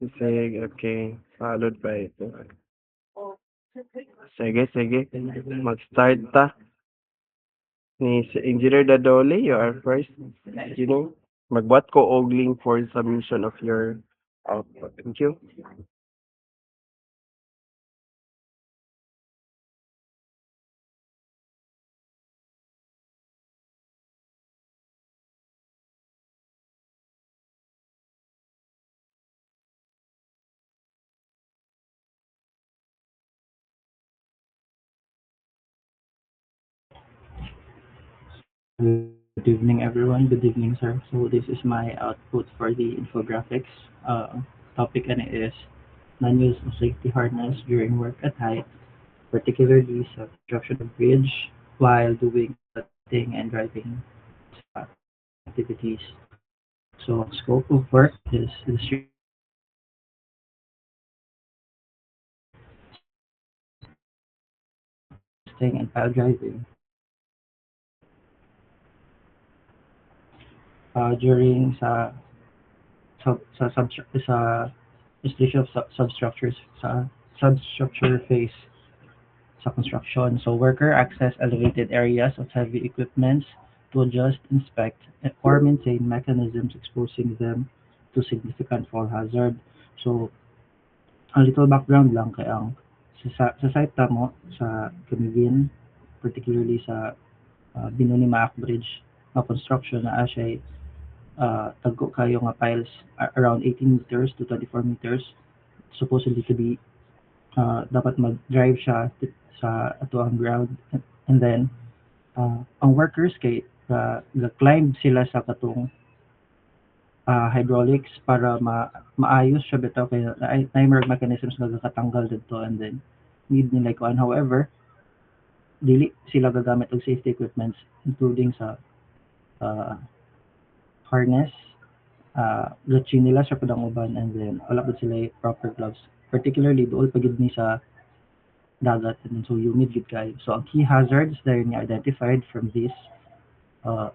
Sige, okay. Followed by ito. Sige, sige. Mag-start ta. Ni Engineer Dadole, you are first. Engineer, magbuhat ko og link for submission of your output. Thank you. Good evening, everyone. Good evening, sir. So this is my output for the infographics. Topic and it is non-use of safety harness during work at height, particularly sa construction of bridge while doing cutting and driving uh, activities. So scope of work is illustrating and pile driving. During sa installation of substructures sa substructure phase sa construction. So worker access elevated areas of heavy equipments to adjust, inspect, or maintain mechanisms exposing them to significant fall hazard. So, a little background lang kay ang sa site mo sa Camiguin, particularly sa Binoni Maak Bridge na construction na siya tagko kayo nga piles around 18 meters to 24 meters supposedly to be dapat mag-drive siya sa atuang ground and then ang workers kay ga-climb sila sa katong hydraulics para maayos siya bitaw kay timer mechanisms nga gakatanggal dito and then need nila kuan. However, dili sila gagamit og safety equipments including sa uh, harness, gatchi nila sa padang uban and then wala pud sila proper gloves, particularly dool pagid ni sa dagat and then so humid gid kayo. So ang key hazards there ni identified from these uh,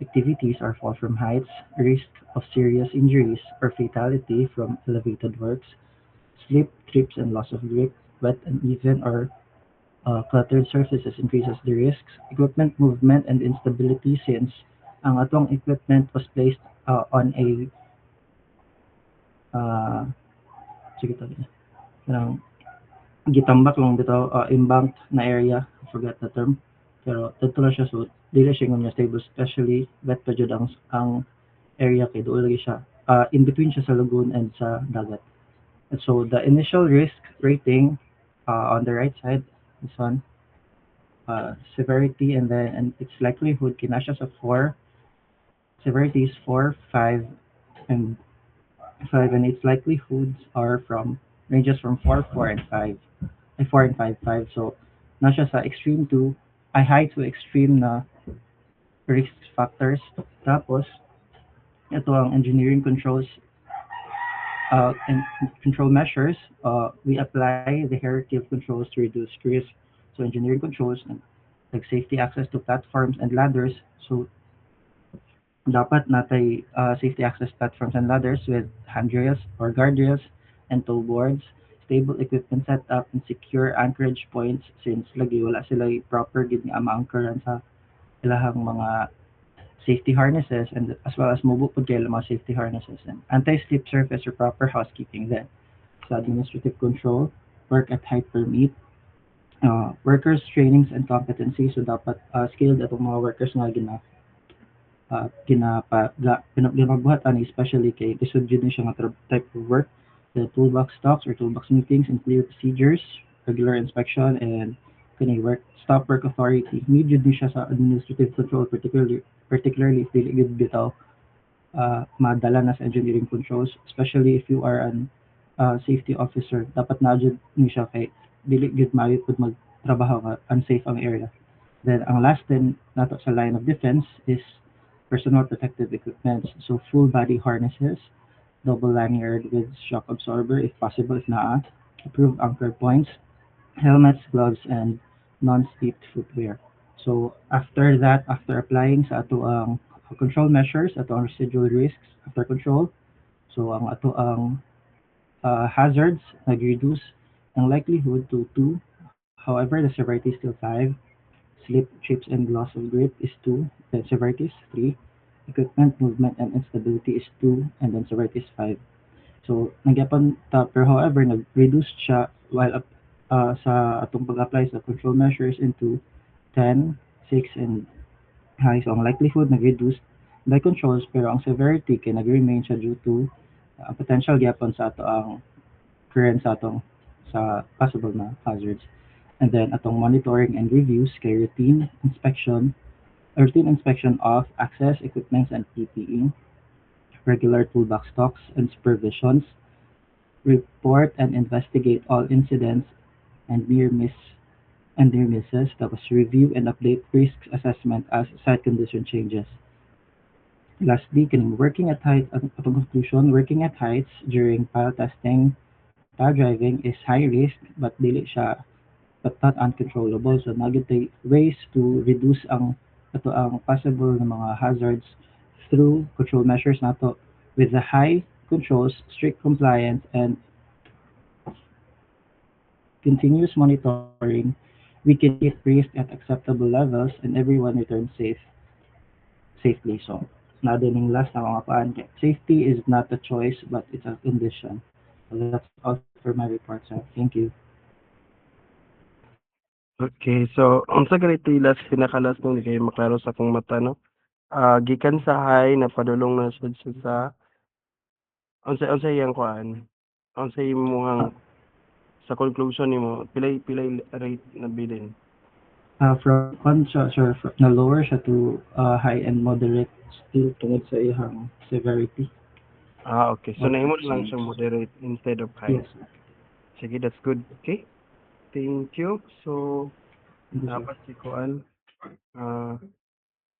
activities are fall from heights, risk of serious injuries or fatality from elevated works, slip, trips, and loss of grip, wet, uneven, or cluttered surfaces increases the risks, equipment movement, and instability since ang atong equipment was placed on a uh, sige to, kanang gitambak lang bitaw embanked na area, I forgot the term. Pero dito lang siya so dili siya nga stable especially wet pa jud ang area kay doon lagi siya. In between siya sa lagoon and sa dagat. And so the initial risk rating on the right side, this one, severity and then and its likelihood kinasya sa 4. Severity is 4, 5, and 5 and its likelihoods are from ranges from 4, 4 and 5. 4 and 5, 5. So nasya sa extreme to high to extreme na risk factors. Tapos ito ang engineering controls and control measures, we apply the hierarchy of controls to reduce risk. So engineering controls like safety access to platforms and ladders. So dapat natay safety access platforms and ladders with handrails or guardrails and tow boards, stable equipment setup and secure anchorage points since lagi wala sila proper gid nga ma-anchoran sa ilahang mga safety harnesses and as well as mobile pod kayo mga safety harnesses and anti-slip surface or proper housekeeping then sa administrative control, work at height permit, workers trainings and competency so dapat skilled atong mga workers nga ginapagbuhat ani especially kay lisod jud ni siya nga type of work, the toolbox talks or toolbox meetings and clear procedures, regular inspection and kani work authority need jud ni siya sa administrative control particularly if dili gud bitaw madala na sa engineering controls, especially if you are an safety officer. Dapat na jud ni siya kay dili gud maayo pud magtrabaho ka unsafe ang area. Then ang last din nato sa line of defense is personal protective equipment. So full body harnesses, double lanyard with shock absorber if possible if naa, approved anchor points, helmets, gloves, and non-steeped footwear. So after that, after applying sa ato ang control measures, ato ang residual risks after control, So ang ato ang hazards nag-reduce ang likelihood to 2. However, the severity is still 5. Slip, trips, and loss of grip is 2. Then severity is 3. Equipment, movement, and instability is 2. And then severity is 5. So, nagyapan ta, pero however, nag-reduce siya while sa atong pag-apply sa control measures into 10, 6, and high. So, ang likelihood nag-reduce by controls, pero ang severity kay nag-remain siya due to potential gyapon sa ato ang current sa atong sa possible na hazards. And then atong monitoring and reviews kay routine inspection of access, equipments, and PPE, regular toolbox talks and supervisions, report and investigate all incidents and near misses, tapos review and update risk assessment as site condition changes. Lastly, kining working at height, atong conclusion, working at heights during pile testing, pile driving is high risk but dili siya but not uncontrollable. So nagitay ways to reduce ang ato ang possible na mga hazards through control measures nato with the high controls, strict compliance, and continuous monitoring. We can keep risk at acceptable levels and everyone returns safely. So nadaning last na mga paan. Safety is not a choice but it's a condition. So that's all for my report, sir. Thank you. Okay, so unsa ganito yung last pinakalas nung di kayo maklaro sa akong mata, no? Gikan sa high napadulong na siya sa unsay iyang kuan? Unsay imong sa conclusion nimo pilay rate na bilin? From kwan siya, sir, na lower siya to high and moderate still tungod sa iyang severity. Okay. So What nahimo na lang percent? siyang moderate instead of high. Yes, sir. Sige, that's good. Okay. Thank you. So Thank you, sir. dapat si kuan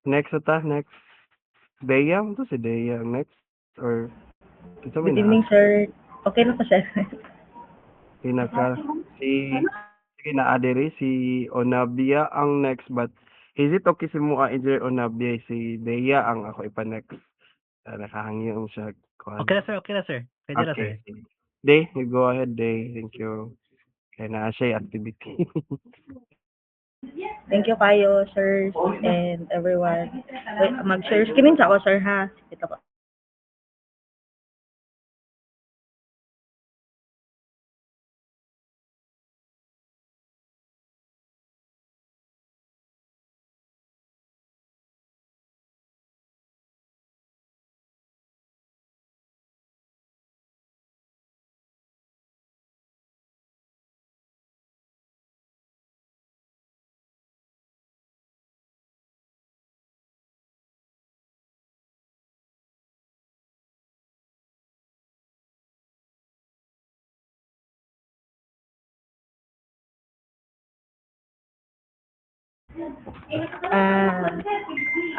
next ata next Dea, to si Dea ang next or ito may Good na evening, sir. Okay na pa, sir. pinaka si sige na adere si Onabia ang next but is it okay si mo engineer Onabia si Dea ang ako ipa next. Nakahangyo siya kuan. Okay na sir, okay na sir. Pwede na sir. Okay. Sige. Day, you go ahead, Day. Thank you. Kaya na siya yung activity. Thank you kayo, sir, and everyone. Wait, mag-share screen sa ako, sir, ha? Ito ko.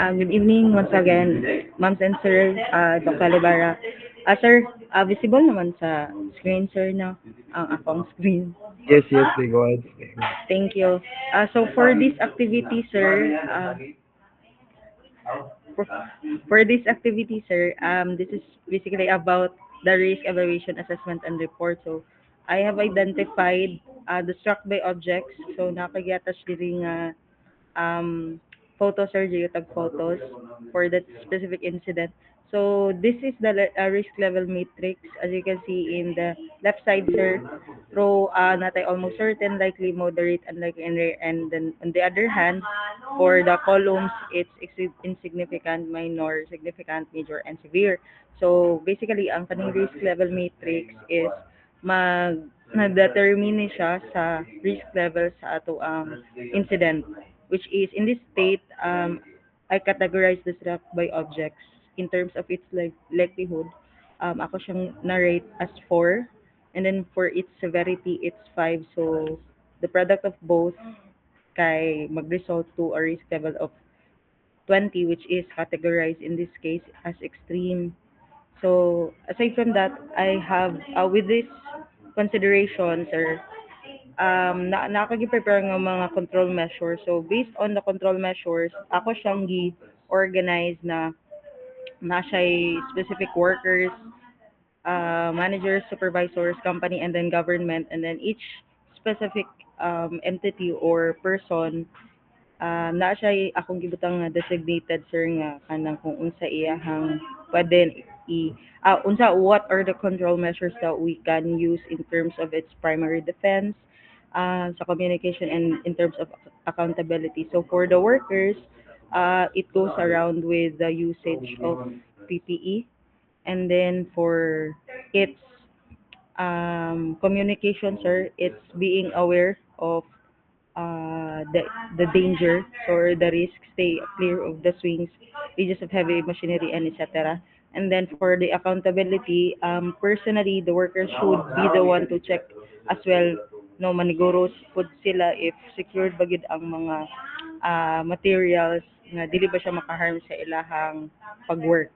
Uh, Good evening once again, ma'am and sir, Dr. Libara. Sir, visible naman sa screen, sir, no? Ang akong screen. Yes, yes, Day, go ahead. Thank you. So for this activity, sir, for, for this activity, sir, this is basically about the risk evaluation assessment and report. So I have identified the struck by objects. So nakagiatas diri nga photos or geotag photos for that specific incident. So this is the risk level matrix. As you can see in the left side, sir, row natay almost certain, likely, moderate, unlikely, and rare. And then on the other hand, for the columns, it's insignificant, minor, significant, major, and severe. So basically, ang kaning risk level matrix is nag-determine siya sa risk level sa ato ang incident, which is in this state, I categorize the struck by objects in terms of its likelihood. Ako siyang narrate as 4, and then for its severity, it's 5. So the product of both kay mag-result to a risk level of 20, which is categorized in this case as extreme. So aside from that, I have with this consideration, sir, nakagi-prepare nga mga control measures. So, based on the control measures, ako siyang gi-organize na na siya'y specific workers, managers, supervisors, company, and then government, and then each specific entity or person, na siya akong gibutang nga designated sir nga kanang kung unsa iyahang pwede unsa what are the control measures that we can use in terms of its primary defense, sa communication and in terms of accountability. So for the workers, it goes around with the usage of PPE, and then for its communication, sir, it's being aware of the danger or the risk, stay clear of the swings, ranges of heavy machinery, and etc. And then for the accountability, personally, the workers should be the one to check as well, no, maniguros pud sila if secured ba gid ang mga materials nga dili ba siya makaharm sa ilahang pag-work.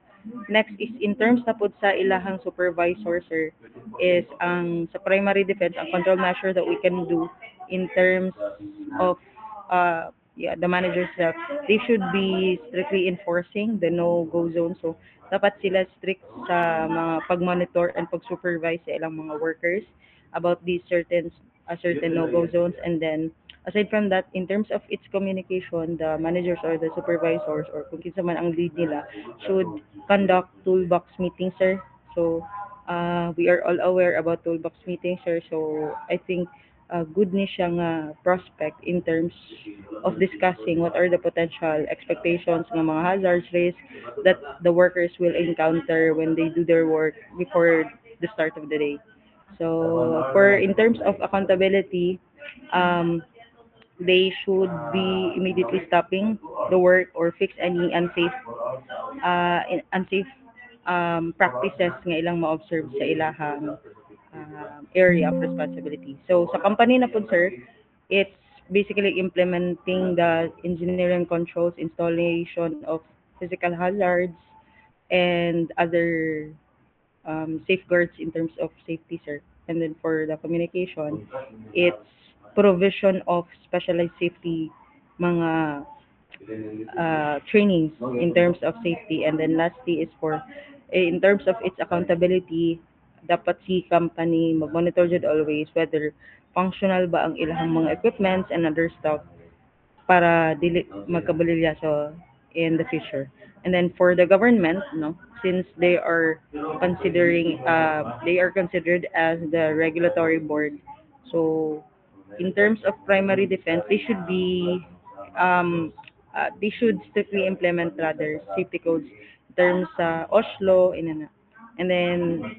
Next is in terms na pud sa ilahang supervisor, sir, is ang sa primary defense, ang control measure that we can do in terms of yeah, the managers that they should be strictly enforcing the no-go zone. So, dapat sila strict sa mga pag-monitor and pag-supervise sa ilang mga workers about these certain no-go zones. And then, aside from that, in terms of its communication, the managers or the supervisors or kung kinsa man ang lead nila should conduct toolbox meetings, sir. So, we are all aware about toolbox meetings, sir. So, I think good ni siya nga prospect in terms of discussing what are the potential expectations ng mga hazards, risks that the workers will encounter when they do their work before the start of the day. So, for in terms of accountability, um, they should be immediately stopping the work or fix any unsafe practices nga ilang ma-observe sa ilahang area of responsibility. So sa company na po, sir, it's basically implementing the engineering controls, installation of physical hazards, and other safeguards in terms of safety, sir. And then for the communication, it's provision of specialized safety mga trainings in terms of safety. And then lastly is for, in terms of its accountability, dapat si company mag-monitor jud always whether functional ba ang ilahang mga equipments and other stuff para dili magkabalilya so in the future. And then for the government, no, since they are considered as the regulatory board. So in terms of primary defense, um they should strictly implement rather safety codes in terms sa Oslo in ano. And then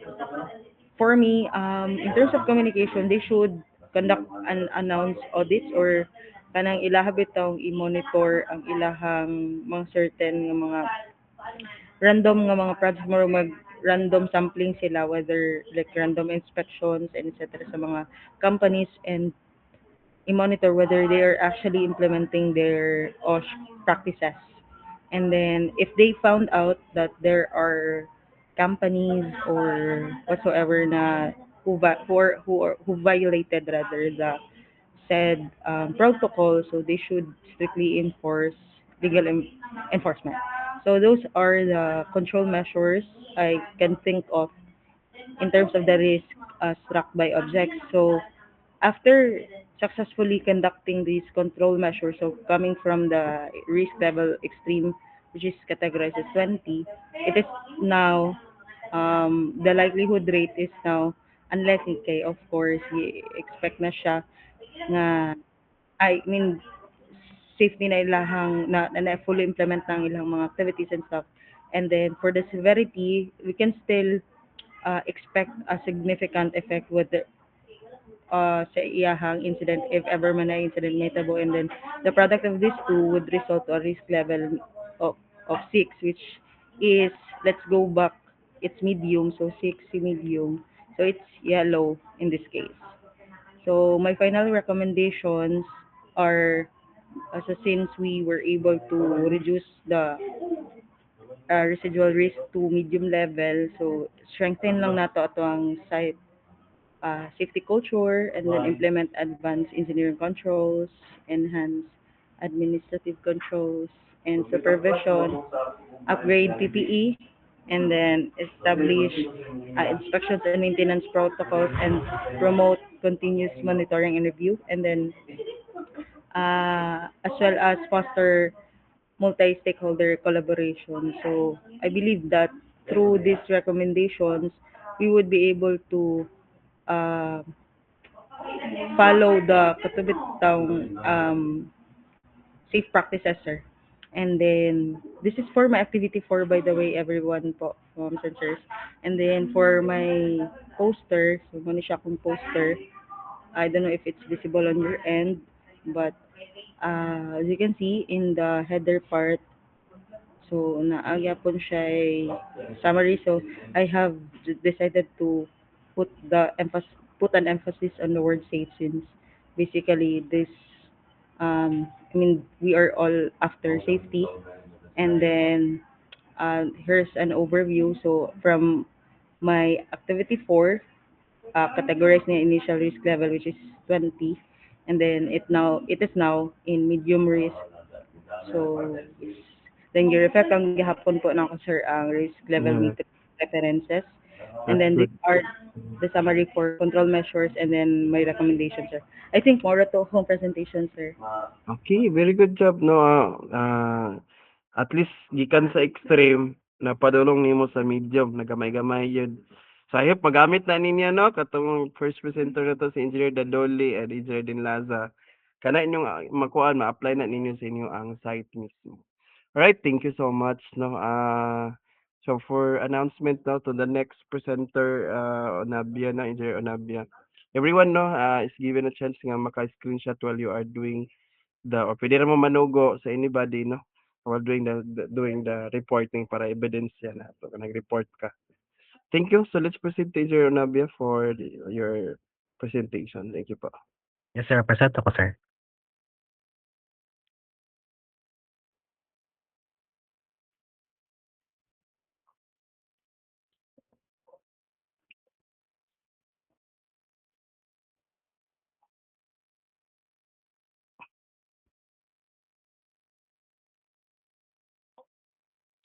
for me, in terms of communication, they should conduct an announce audits or kanang ilaha bitong i-monitor ang ilahang mga certain nga mga random nga mga projects mo mag random sampling sila whether like random inspections and etc. sa mga companies and i-monitor whether they are actually implementing their OSH practices. And then if they found out that there are companies or whatsoever na who violated rather the said protocol, so they should strictly enforce legal enforcement. So those are the control measures I can think of in terms of the risk struck by objects. So after successfully conducting these control measures, so coming from the risk level extreme, which is categorized as 20, it is now, the likelihood rate is now, unless okay, of course, expect na siya nga, I mean, safety na ilahang, na fully implement na ang ilang mga activities and stuff. And then for the severity, we can still expect a significant effect with the sa iyahang incident if ever man na incident mahitabo, and then the product of these two would result to a risk level of 6, which is, let's go back, it's medium, so 6 medium, so it's yellow in this case. So my final recommendations are, so since we were able to reduce the residual risk to medium level, so strengthen lang nato ato ang site safety culture, and then implement advanced engineering controls, enhance administrative controls and supervision, upgrade PPE, and then establish inspections and maintenance protocols, and promote continuous monitoring and review, and then as well as foster multi-stakeholder collaboration. So I believe that through these recommendations, we would be able to uh, follow the Katubit Town safe practices, sir. And then, this is for my activity 4, by the way, everyone po, from sensors. And then, for my poster, so muna siya akong poster. I don't know if it's visible on your end, but as you can see in the header part, so naagya po siya ay summary. So I have decided to put an emphasis on the word safe, since basically this I mean we are all after safety. And then here's an overview. So from my activity 4, categorized na initial risk level, which is 20, and then it is now in medium risk. So then reflect ang gihapon po nako, sir, ang risk level Yeah, matrix references. And that's then these good. are the summary for control measures, and then my recommendations, sir. I think more to home presentation, sir. Okay, very good job, no? At least gikan sa extreme, napadulong nimo sa medium, nagamay-gamay yun. So, I hope magamit na ninyo, no? Katong first presenter na to si Engineer Dadoli and Engineer Dinlaza. Kana inyong makuan, ma-apply na ninyo sa inyo ang site mismo. Alright, thank you so much, no? So for announcement now to the next presenter, Onabia na, Engineer Onabia. Everyone, no, is given a chance nga maka-screenshot while you are doing or pwede naman manugo sa anybody, no? While doing the reporting para evidence yan na pag nag-report ka. Thank you. So let's proceed to Engineer Onabia for your presentation. Thank you po. Yes, sir. Present ako, sir.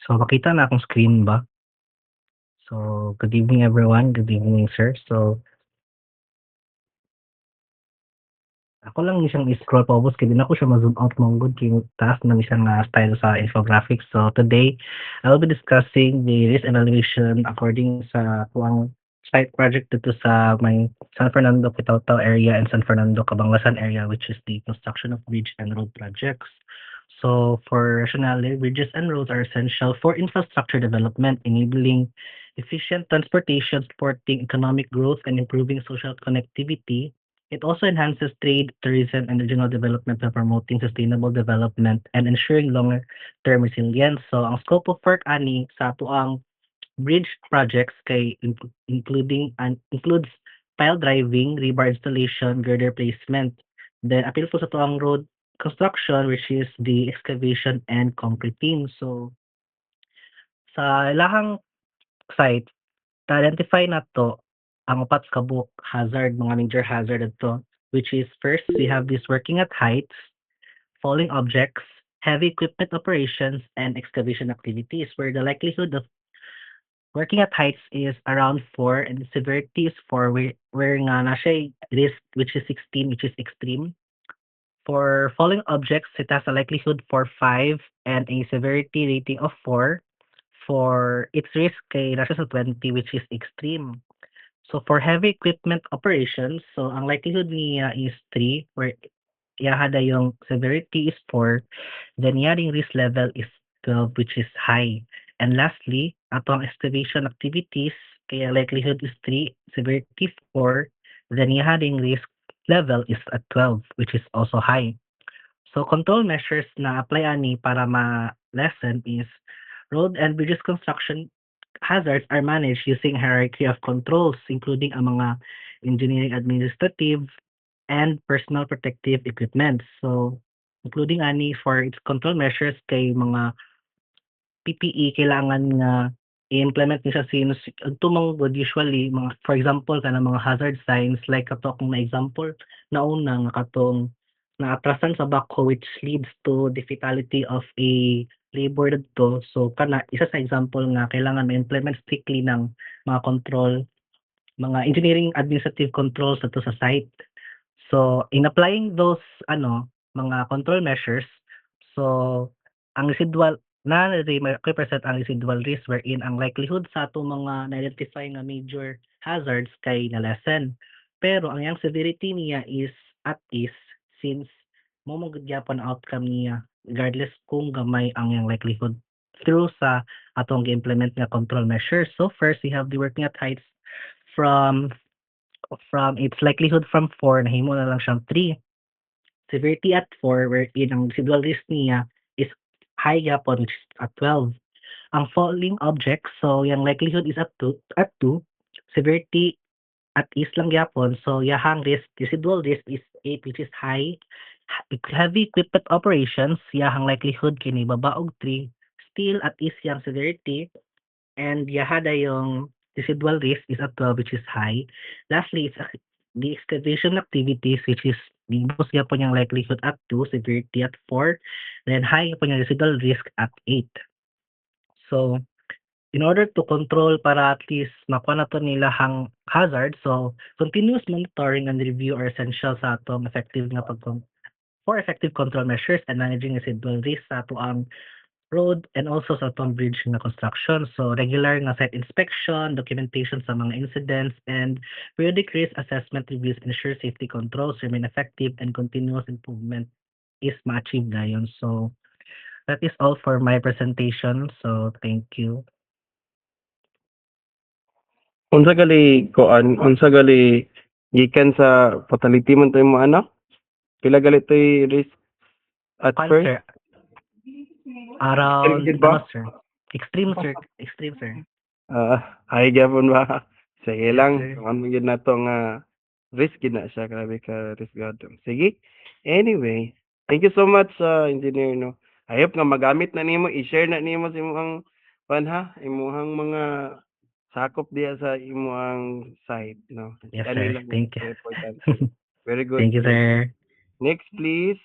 So, makita na akong screen ba? So, good evening, everyone. Good evening, sir. So, ako lang siyang i-scroll pa ubos kaya di na ako siya ma-zoom out mong good kay taas na siyang style sa infographics. So, today, I will be discussing the risk evaluation according sa kuang site project dito sa may San Fernando, Quitautao area and San Fernando, Cabanglasan area, which is the construction of bridge and road projects. So, for rationale, bridges and roads are essential for infrastructure development, enabling efficient transportation, supporting economic growth, and improving social connectivity. It also enhances trade, tourism, and regional development by promoting sustainable development and ensuring longer-term resilience. So, ang scope of work ani sa ato ang bridge projects kay includes pile driving, rebar installation, girder placement. Then appeal po sa ato ang road construction, which is the excavation and concreting. So, sa ilahang site, identify na to ang upat ka book hazard, mga major hazard ato, which is first, we have this working at heights, falling objects, heavy equipment operations, and excavation activities, where the likelihood of working at heights is around 4 and the severity is 4, where nga na siya risk, which is 16, which is extreme. For falling objects, it has a likelihood for 5 and a severity rating of 4. For its risk, kay nasa sa 20, which is extreme. So for heavy equipment operations, so ang likelihood niya is 3, where yahada yung severity is 4, then yaring risk level is 12, which is high. And lastly, atong excavation activities, kaya likelihood is 3, severity 4, then yaring risk level is at 12, which is also high. So control measures na apply ani para ma-lessen is road and bridges construction hazards are managed using hierarchy of controls, including ang mga engineering administrative and personal protective equipment. So, including ani for its control measures kay mga PPE kailangan nga i-implement ni sa sinus tumong good usually mga for example kana mga hazard signs like kato akong na example nauna nga katong naatrasan sa backhoe which leads to the fatality of a labor dito. So kana isa sa example nga kailangan ma-implement strictly ng mga control, mga engineering administrative controls dito sa site. So in applying those mga control measures, so ang residual represent ang residual risk wherein ang likelihood sa ato mga na-identify nga major hazards kay na lessen. Pero ang yang severity niya is at is since mo gyapon outcome niya regardless kung gamay ang yang likelihood through sa atong gi-implement nga control measures. So first we have the working at heights from its likelihood from 4 nahimo na lang siyang 3. Severity at 4 wherein ang residual risk niya is high gyapon which is at 12. Ang falling object, so yung likelihood is at 2, severity at is lang gyapon, so yahang residual risk is 8 which is high. Heavy equipment operations, yahang likelihood kini baba og 3, still at is yang severity, and yahada yung residual risk is at 12 which is high. Lastly, it's the excavation activities which is most yapon yung likelihood at 2, severity at 4, then high yapon yung residual risk at 8. So, in order to control para at least makuha na to nila hang hazard, so continuous monitoring and review are essential sa atong effective nga for effective control measures and managing residual risk sa ato ang road and also sa atong bridge nga construction. So regular nga site inspection, documentation sa mga incidents, and periodic risk assessment reviews ensure safety controls remain effective and continuous improvement is ma-achieve gayon. So that is all for my presentation. So thank you. Unsa gali gikan sa fatality man tayo mo pila gali toy risk at Kwan, first? sir, around Extreme ba? sir? Extreme sir, extreme sir. Ay gyapon ba? Sige Yes, lang, sir. man gyud nato nga risk gid na siya, grabe ka risk god. Sige. Anyway, thank you so much engineer no. I hope nga magamit na nimo, i-share na nimo sa imong imuhang mga sakop diya sa imong site no. Yes, Yan sir. lang Thank you. very important. Very good. Thank you, sir. Next please.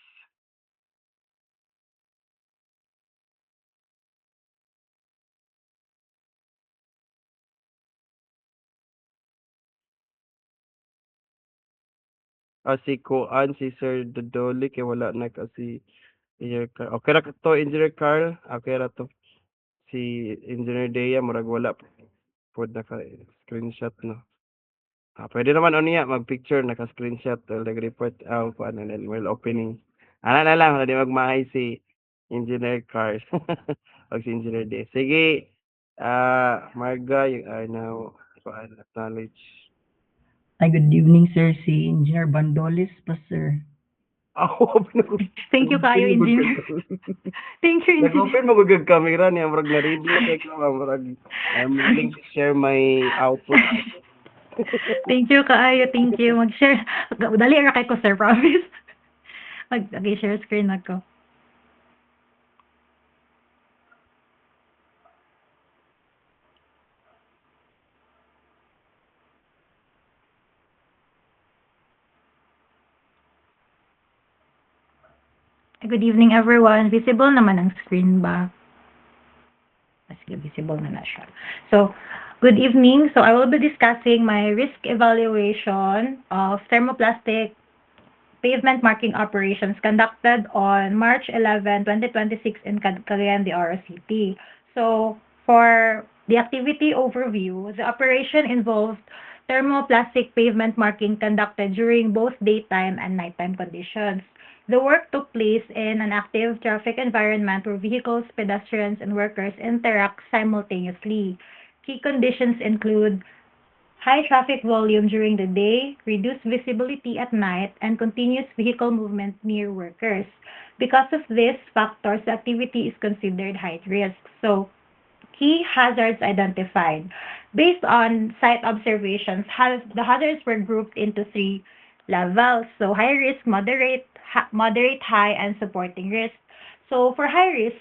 Si Kuan, si Sir Dodoli, kay wala na kasi Engineer Carl. Okay ra to, Engineer Carl. Okay ra to. Si Engineer Dea, murag wala po naka-screenshot, no. Pwede naman o niya, mag-picture, naka-screenshot, nag-report, kuan, and then while opening. Ana na lang, hindi magmahay si Engineer Carl. O si Engineer Dea. Sige, Marga, you are now, kuan, acknowledge. Ay, good evening, sir. Si Engineer Bandoles pa, sir. Ako, Thank you kayo, engineer. Thank you, engineer. Nag-open mo gud camera niya, murag na-read mo kay ko, murag I'm willing to share my output. Thank you kaayo, thank you. Mag-share. Dali ra kay ko, sir, promise. Mag-share screen ako. Good evening, everyone. Visible naman ang screen ba? Sige, visible na siya. So, good evening. So, I will be discussing my risk evaluation of thermoplastic pavement marking operations conducted on March 11, 2026 in Cagayan de Oro City. So, for the activity overview, the operation involved thermoplastic pavement marking conducted during both daytime and nighttime conditions. The work took place in an active traffic environment where vehicles, pedestrians, and workers interact simultaneously. Key conditions include high traffic volume during the day, reduced visibility at night, and continuous vehicle movement near workers. Because of these factors, the activity is considered high risk. So, key hazards identified. Based on site observations, the hazards were grouped into 3 levels. So, high risk, moderate, high, and supporting risk. So, for high risk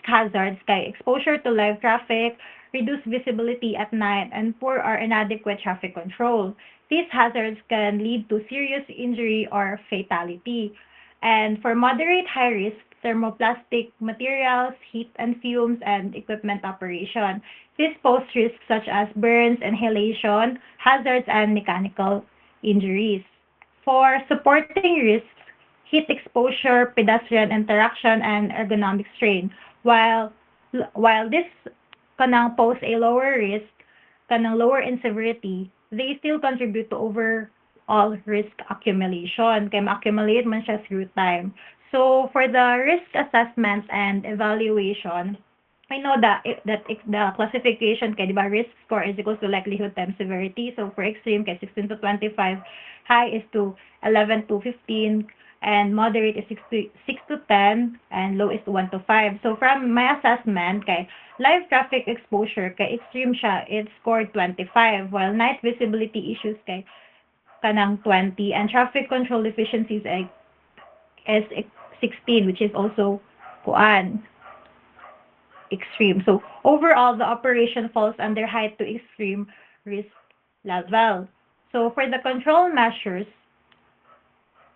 hazards kay exposure to live traffic, reduced visibility at night, and poor or inadequate traffic control. These hazards can lead to serious injury or fatality. And for moderate high risk, thermoplastic materials, heat and fumes, and equipment operation. This poses risks such as burns, inhalation, hazards, and mechanical injuries. For supporting risks, heat exposure, pedestrian interaction, and ergonomic strain. While while this kanang pose a lower risk, kanang lower in severity, they still contribute to overall risk accumulation. Kaya ma-accumulate man siya through time. So for the risk assessment and evaluation, I know the classification kay di ba risk score is equals to likelihood times severity. So for extreme kay 16 to 25, high is to 11 to 15, and moderate is 6 to 10, and low is to 1 to 5. So from my assessment kay live traffic exposure kay extreme siya, it scored 25, while night visibility issues kay kanang 20, and traffic control deficiencies ay is 16, which is also kuan extreme. So overall, the operation falls under high to extreme risk level. So for the control measures,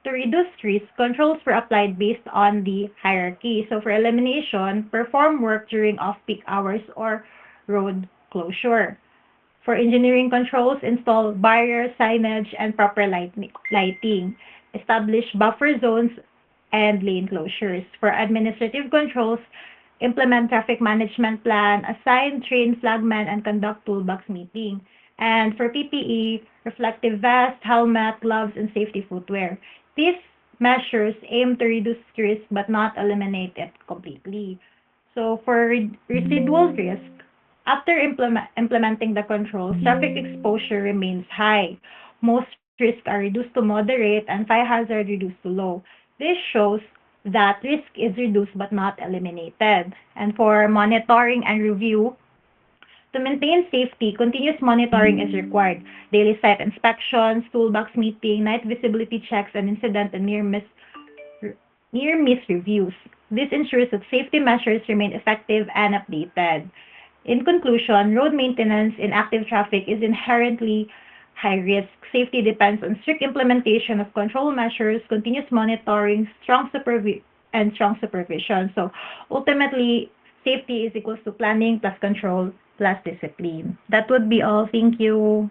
to reduce risk, controls were applied based on the hierarchy. So for elimination, perform work during off-peak hours or road closure. For engineering controls, install barrier signage and proper lighting. Establish buffer zones and lane closures. For administrative controls, implement traffic management plan, assign train flagman, and conduct toolbox meeting. And for PPE, reflective vest, helmet, gloves, and safety footwear. These measures aim to reduce risk but not eliminate it completely. So for residual risk, after implementing the controls, traffic exposure remains high. Most risks are reduced to moderate and fire hazard reduced to low. This shows that risk is reduced but not eliminated. And for monitoring and review, to maintain safety, continuous monitoring is required. Daily site inspections, toolbox meeting, night visibility checks, and incident and near-miss reviews. This ensures that safety measures remain effective and updated. In conclusion, road maintenance in active traffic is inherently high risk. Safety depends on strict implementation of control measures, continuous monitoring, strong supervision. So ultimately, safety is equals to planning plus control plus discipline. That would be all. Thank you.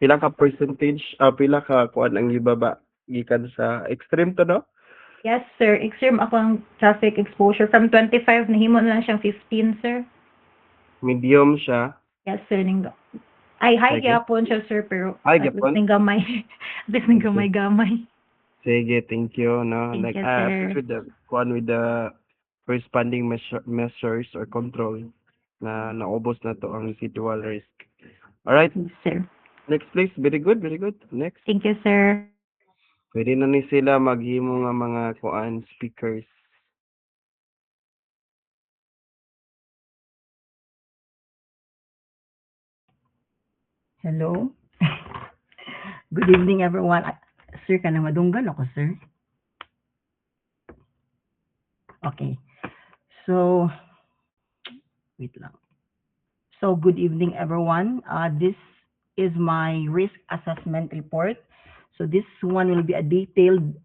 Pila ka percentage, pila ka kuan ang ibaba gikan sa extreme to, no? Yes, sir. Extreme akong traffic exposure. From 25, nahimo na lang siyang 15, sir. Medium siya. Yes, sir. Ay, high Okay. gyapon siya, sir, pero High at least gyapon? ning gamay. At least ning Okay. gamay. Sige, thank you, no? Thank Like, you, sir. with the kuan with the corresponding measures or control na naubos na to ang residual risk. Alright, Yes, sir. next please. Very good, very good. Next. Thank you, sir. Pwede na ni sila maghimo nga mga kuan speakers. Hello. Good evening, everyone. Sir, ka na madunggan ako, sir? Okay. So, wait lang. So, good evening, everyone. This is my risk assessment report. So, this one will be a detailed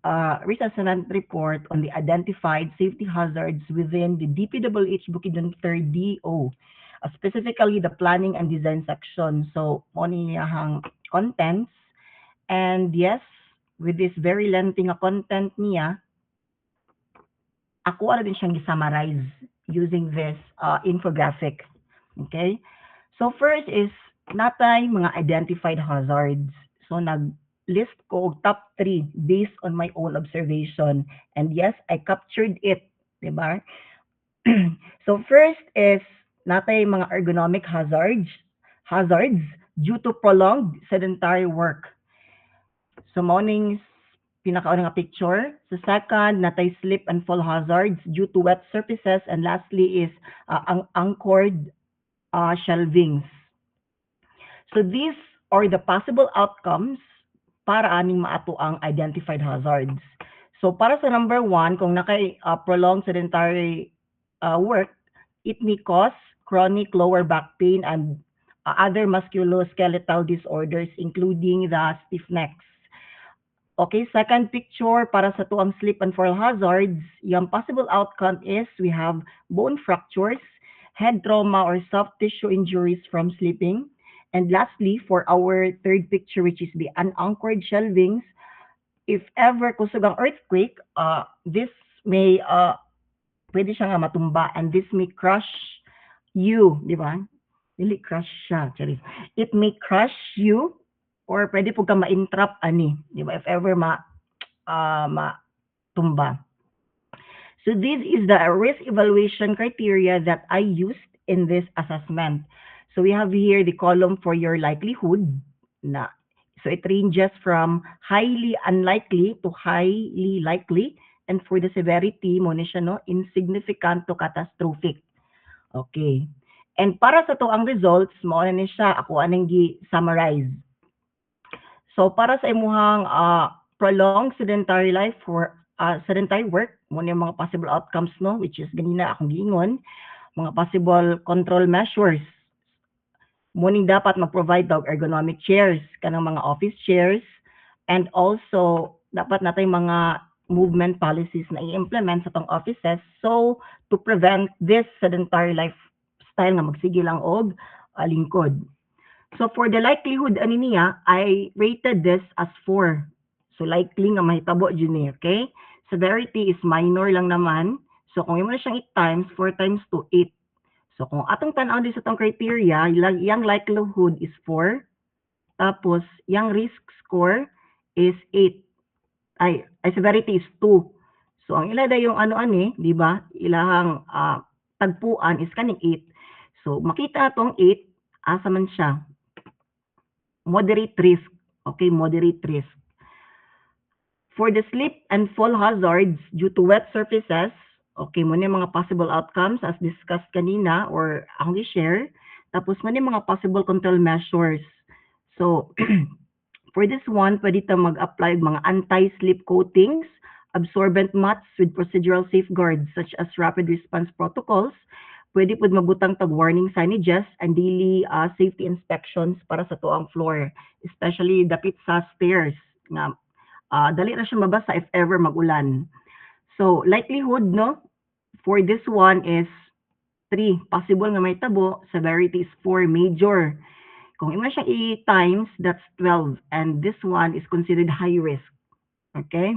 risk assessment report on the identified safety hazards within the DPWH Bukidnon 3rd DO, specifically the planning and design section. So, mo niyahang contents. And yes, with this very lengthy nga content niya, ako ano din siyang summarize using this infographic. Okay? So first is natay mga identified hazards. So nag-list ko og top 3 based on my own observation. And yes, I captured it. Diba? So first is natay mga ergonomic hazards due to prolonged sedentary work. So mornings pinakauna nga picture. So second, natay slip and fall hazards due to wet surfaces. And lastly is ang anchored shelvings. So these are the possible outcomes para aning maato ang identified hazards. So para sa number 1, kung nakay prolonged sedentary work, it may cause chronic lower back pain and other musculoskeletal disorders including the stiff necks. Okay, second picture para sa tuang slip and fall hazards, yung possible outcome is we have bone fractures, head trauma or soft tissue injuries from slipping. And lastly, for our third picture, which is the unanchored shelvings, if ever kusog ang earthquake, this may, pwede siya nga matumba and this may crush you, di ba? Dili crush siya, charis. It may crush you or pwede po ka ma-entrap ani, di ba? If ever matumba. So this is the risk evaluation criteria that I used in this assessment. So we have here the column for your likelihood na. So it ranges from highly unlikely to highly likely, and for the severity mo ni siya, no, insignificant to catastrophic. Okay. And para sa to ang results mo na ni siya ako anong gi-summarize. So para sa imuhang prolonged sedentary life for sedentary work, mo yung mga possible outcomes, no, which is ganina akong giingon, mga possible control measures. Mo ning dapat mag-provide og ergonomic chairs kanang mga office chairs, and also dapat natay mga movement policies na i-implement sa tong offices so to prevent this sedentary lifestyle nga magsige lang og lingkod. So for the likelihood ani niya, I rated this as 4. So likely nga mahitabo jud ni, okay? Severity is minor lang naman. So kung imo na siyang 8 times, 4 times 2, 8. So kung atong tan-aw din sa tong criteria, yang likelihood is 4. Tapos yang risk score is 8. Ay severity is 2. So ang ila yung ano ani, di ba? Ilahang tagpuan is kaning 8. So makita atong 8 asa man siya, moderate risk. Okay, moderate risk. For the slip and fall hazards due to wet surfaces, okay, muna yung mga possible outcomes as discussed kanina or akong i-share. Tapos muna yung mga possible control measures. So, for this one, pwede ta mag-apply mga anti-slip coatings, absorbent mats with procedural safeguards such as rapid response protocols. Pwede po magbutang tag warning signages and daily safety inspections para sa tuang floor, especially dapit sa stairs nga dali na siya mabasa if ever magulan. So likelihood, no, for this one is 3. Possible nga may tabo. Severity is 4. Major. Kung imo siyang i-times, that's 12. And this one is considered high risk. Okay?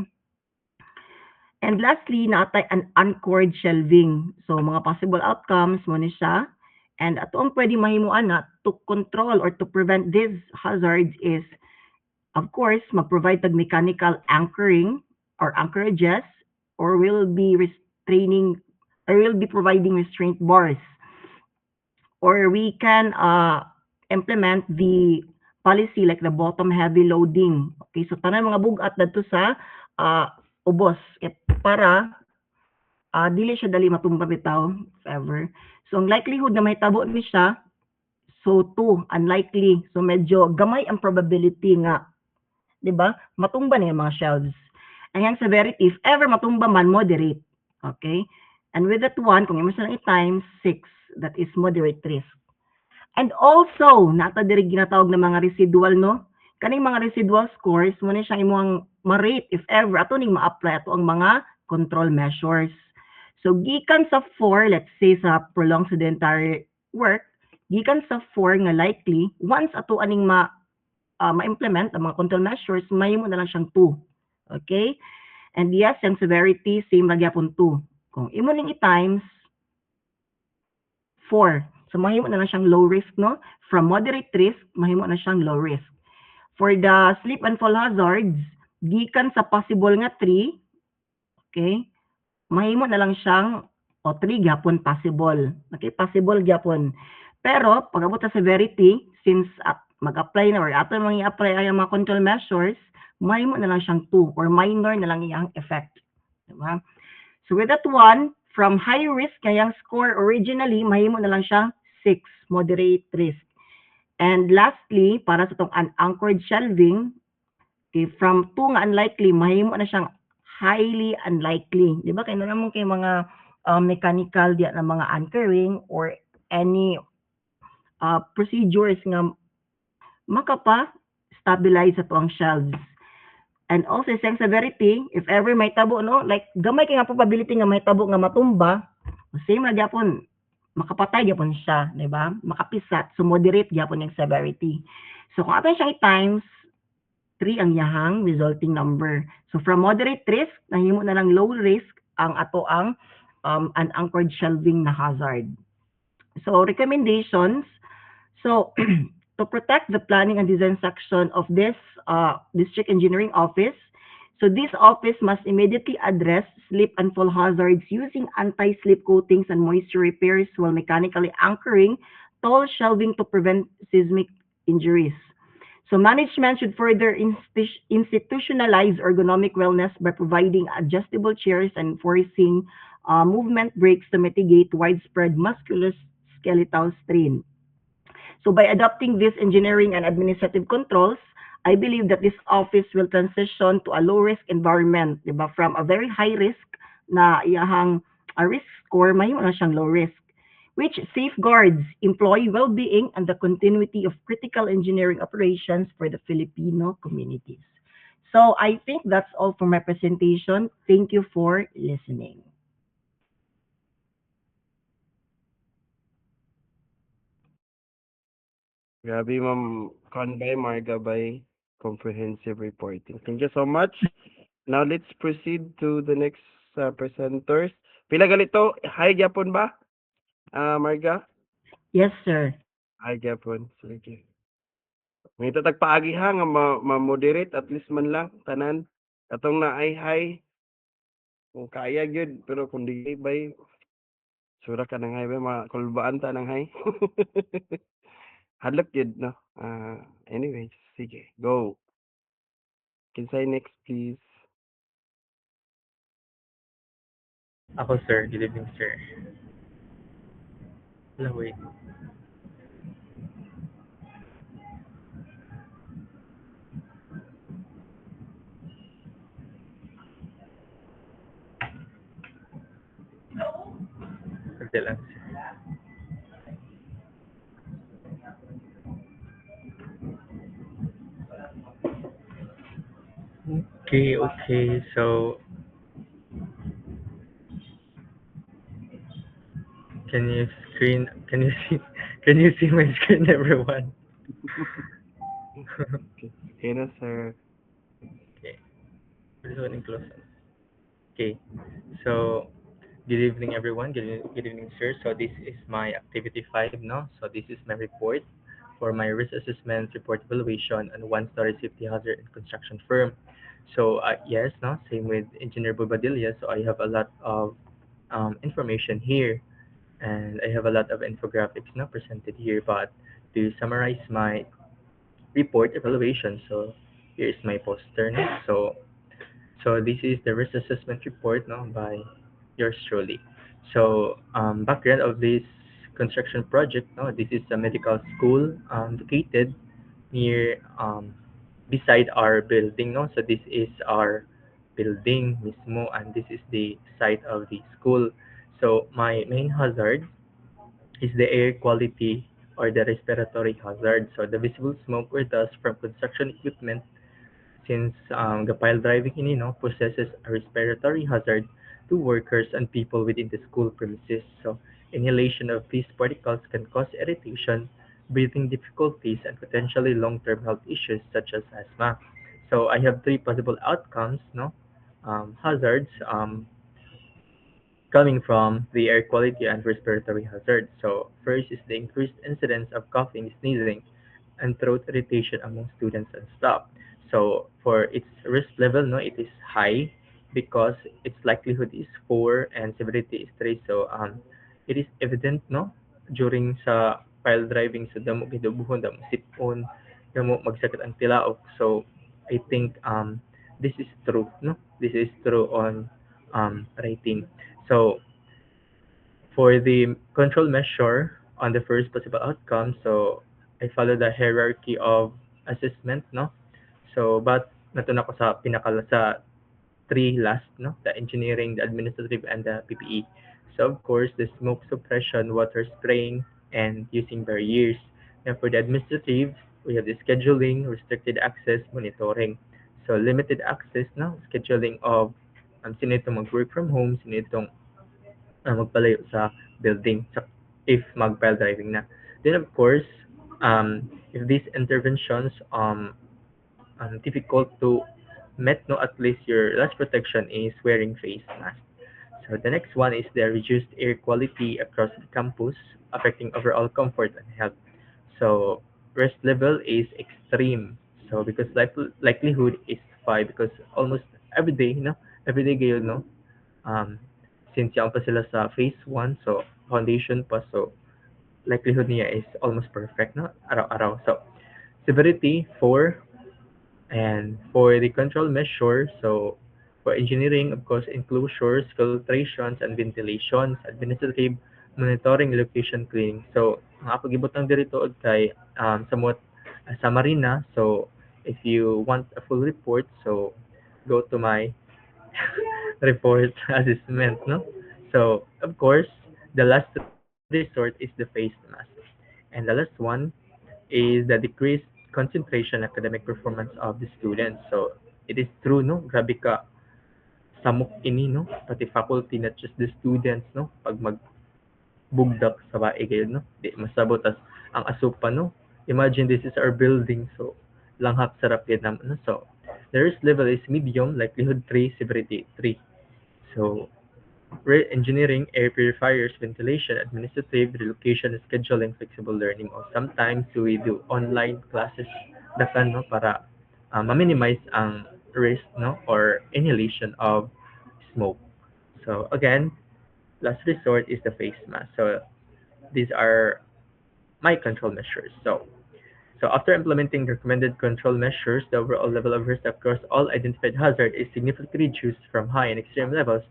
And lastly, naatay an anchored shelving. So, mga possible outcomes mo ni siya. And ato ang pwede mahimuan na to control or to prevent these hazards is, of course, mag-provide tag mechanical anchoring or anchorages, or will be providing restraint bars. Or we can implement the policy like the bottom heavy loading. Okay, so tanan mga bugat dito sa ubos para dili siya dali matumba bitaw if ever. So ang likelihood na mahitabo ni siya, so 2, unlikely. So medyo gamay ang probability nga, di ba, matumba na yung mga shelves. And yung severity, if ever matumba man, moderate. Okay? And with that one, kung imo silang i-times 6, that is moderate risk. And also, nata diri ginatawag na mga residual, no? Kaning mga residual scores, mo na siyang imong ma-rate if ever ato ning ma-apply ato ang mga control measures. So gikan sa 4, let's say sa prolonged sedentary work, gikan sa 4 nga likely, once ato aning ma-implement ang mga control measures, mahimo na lang siyang 2. Okay? And yes, yung severity, same lang yapon 2. Kung imo ning i-times 4, so mahimo na lang siyang low risk, no? From moderate risk, mahimo na siyang low risk. For the slip and fall hazards, gikan sa possible nga 3, okay? Mahimo na lang siyang 3 gyapon possible. Okay, possible gyapon. Pero pag abot sa severity, since mag-apply na or ato mang i-apply ay mga control measures, mahimo na lang siyang 2 or minor na lang iyang effect. Diba? So with that one, from high risk kayang score originally, mahimo na lang siyang 6, moderate risk. And lastly, para sa itong unanchored shelving, okay, from 2 nga unlikely, mahimo na siyang highly unlikely. Di ba? Kaya naman kay mga mechanical diya na mga anchoring or any procedures nga makapa-stabilize sa tuang shelves. And also isang severity, if ever may tabo, no, like gamay kay nga probability nga may tabo nga matumba, same na gyapon makapatay gyapon siya, di ba? Makapisat, so moderate gyapon yung severity. So kung ato siyang i-times 3 ang yahang resulting number. So from moderate risk, nahimo na lang low risk ang ato ang unanchored shelving na hazard. So recommendations, so to protect the planning and design section of this district engineering office, so this office must immediately address slip and fall hazards using anti-slip coatings and moisture repairs while mechanically anchoring tall shelving to prevent seismic injuries. So management should further institutionalize ergonomic wellness by providing adjustable chairs and enforcing movement breaks to mitigate widespread musculoskeletal strain. So by adopting these engineering and administrative controls, I believe that this office will transition to a low risk environment, di ba? From a very high risk na iyahang a risk score, mahimo na siyang low risk, which safeguards employee well-being and the continuity of critical engineering operations for the Filipino communities. So I think that's all for my presentation. Thank you for listening. Grabe, Ma'am Conbay, Marga by comprehensive reporting. Thank you so much. Now let's proceed to the next presenters. Pila galito? Hi, gyapon ba? Marga? Yes, sir. Hi, gyapon. Sige. May tatagpaagi ha nga ma-moderate at least man lang tanan. Katong na ay hi. Kung kaya gyud pero kung di bay sura ka nang hi bay makulbaan ta nang hi. Hadlok gyud no. Anyway, sige. Go. Kinsay next please. Ako, sir. Good evening, sir. Wala, wait. Sandali lang, sir. Okay. So, can you see, can you see my screen, everyone? Okay na sir. Okay. This one in close. Okay. So, good evening, everyone. Good evening, sir. So, this is my activity 5, no? So, this is my report for my risk assessment report evaluation on one-story safety hazard and construction firm. So, yes, no? Same with Engineer Bobadilla. So, I have a lot of information here, and I have a lot of infographics now presented here. But to summarize my report evaluation, so here is my poster. No? So this is the risk assessment report, no, by yours truly. So background of this construction project, no, this is a medical school located near beside our building, no. So this is our building mismo, and this is the site of the school. So my main hazard is the air quality or the respiratory hazard. So the visible smoke or dust from construction equipment, since the pile driving in, possesses a respiratory hazard to workers and people within the school premises. So inhalation of these particles can cause irritation, breathing difficulties, and potentially long-term health issues such as asthma. So I have three possible outcomes, no, hazards coming from the air quality and respiratory hazards. So first is the increased incidence of coughing, sneezing, and throat irritation among students and staff. So for its risk level, no, it is high because its likelihood is 4 and severity is 3. So it is evident, no, during sa pile driving, so damo gidubuhon, damo sipon, damo magsakit ang tilaok. So I think this is true, no, this is true on rating. So for the control measure on the first possible outcome, so I follow the hierarchy of assessment, no? So, but natuna ko sa pinaka sa three last, no? The engineering, the administrative, and the PPE. So, of course, the smoke suppression, water spraying, and using barriers. And for the administrative, we have the scheduling, restricted access, monitoring. So, limited access, no? Scheduling of sino itong mag-work from home, sino itong magpalayo sa building if mag-pile driving na. Then, of course, if these interventions difficult to met, no, at least your last protection is wearing face mask. So the next one is the reduced air quality across the campus, affecting overall comfort and health. So risk level is extreme. So because likelihood is 5 because almost every day, no, every day gayon, no. Um, since yan pa sila sa phase 1, so foundation pa, so likelihood niya is almost perfect, no, araw-araw. So severity 4. And for the control measure, so for engineering, of course, enclosures, filtrations, and ventilations, administrative monitoring, location cleaning. So, ang ako gibutang diri tuod kay somewhat summary na. So, if you want a full report, so go to my report assessment, no? So, of course, the last resort is the face mask. And the last one is the decreased concentration academic performance of the students. So it is true, no? Grabe ka samok ini, no? Pati faculty, not just the students, no? Pag magbugdak sa bae kayo, no? Di masabot as ang asupa, no? Imagine this is our building, so langhap sarap yan naman, no? So the risk level is medium, likelihood 3, severity 3. So engineering, air purifiers, ventilation, administrative, relocation, scheduling, flexible learning, or sometimes we do online classes dakan, no, para ma-minimize ang risk, no, or inhalation of smoke. So again, last resort is the face mask. So these are my control measures. So after implementing the recommended control measures, the overall level of risk across all identified hazards is significantly reduced from high and extreme levels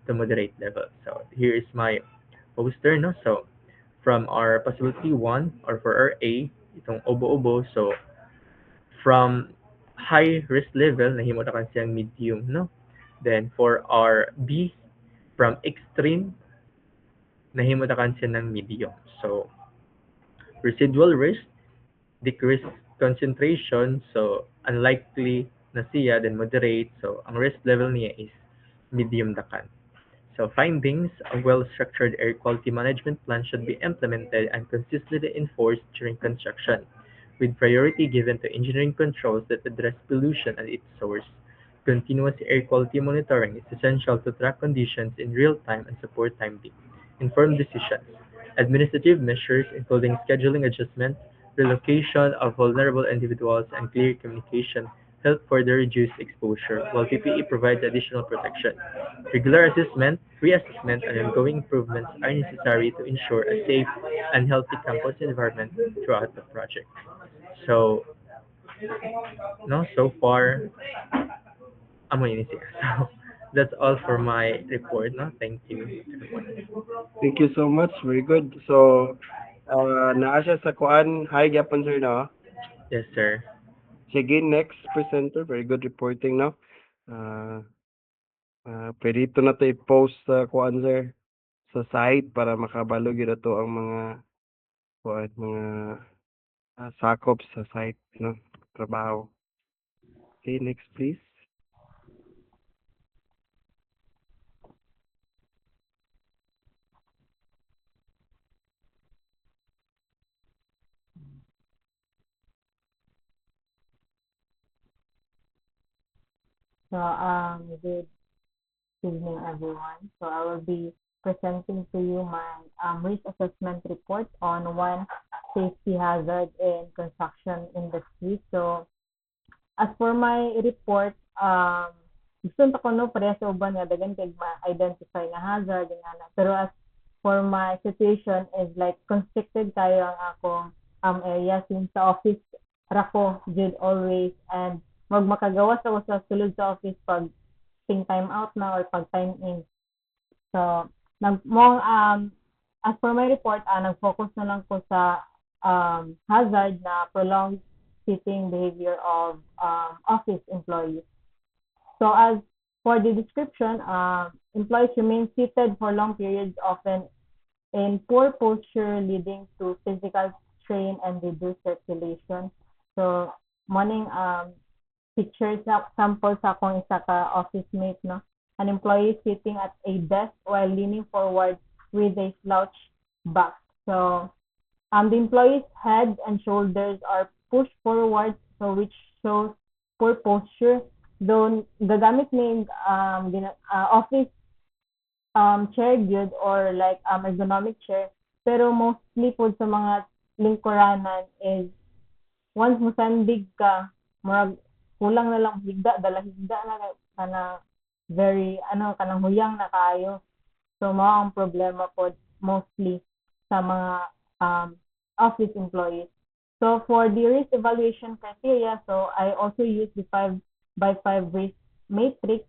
to moderate levels. So here is my poster, no? So from our possibility 1 or for our A, itong obo-obo, so from high risk level, nahimo na kan siyang medium, no? Then for our B, from extreme, nahimo na kan siya ng medium. So residual risk, decreased concentration, so unlikely na siya, then moderate, so ang risk level niya is medium dakan. So findings, a well-structured air quality management plan should be implemented and consistently enforced during construction, with priority given to engineering controls that address pollution at its source. Continuous air quality monitoring is essential to track conditions in real time and support timely, informed decisions. Administrative measures, including scheduling adjustments, relocation of vulnerable individuals, and clear communication, help further reduce exposure, while PPE provides additional protection. Regular assessment, reassessment, and ongoing improvements are necessary to ensure a safe and healthy campus environment throughout the project. So, no, so far, amo yun siya. So, that's all for my report, no? Thank you, everyone. Thank you so much. Very good. So, naa siya sa kuan. Hi, gyapon sir, no? Yes, sir. Sige, next presenter. Very good reporting, no? Pwede ito na ito i-post sa kuan, sir, sa site para makabalo gyud ato ang mga kuan, mga sakop sa site, no? Trabaho. Okay, next please. So, good evening, everyone. So, I will be presenting to you my risk assessment report on one safety hazard in construction industry. So, as for my report, gusto ko no pareha sa uban nga dagan kay ma-identify na hazard nga na. Pero as for my situation is like constricted tayo ang akong area since sa office ra ko jud always, and makagawas ako sa sulod sa office pag time out na or pag time in. So, as for my report, nag-focus na lang ko sa hazard na prolonged sitting behavior of office employees. So, as for the description, employees remain seated for long periods, often in poor posture, leading to physical strain and reduced circulation. So, morning, picture sample sa akong isa ka office mate, no? An employee sitting at a desk while leaning forward with a slouched back. So, the employee's head and shoulders are pushed forward, so which shows poor posture. Though gagamit ni office chair good or like ergonomic chair, pero mostly po sa mga lingkuranan is once mosandig ka, murag kulang na lang higda, dala higda na kana very kanang huyang na kaayo. So mao ang problema po mostly sa mga office employees. So for the risk evaluation criteria, so I also use the 5x5 risk matrix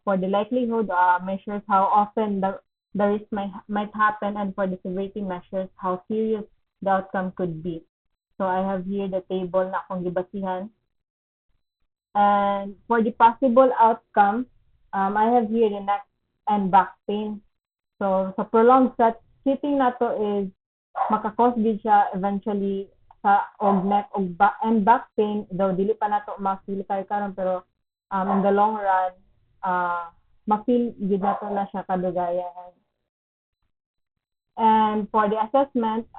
for the likelihood measures how often the risk might happen, and for the severity measures how serious the outcome could be. So I have here the table na akong gibasihan. And for the possible outcome, I have here the neck and back pain. So sa prolonged sitting na to is makakos din siya eventually sa neck and back pain, though dili pa nato ma-feel karon, pero in the long run ma-feel gid nato na siya kadugayan. And for the assessment,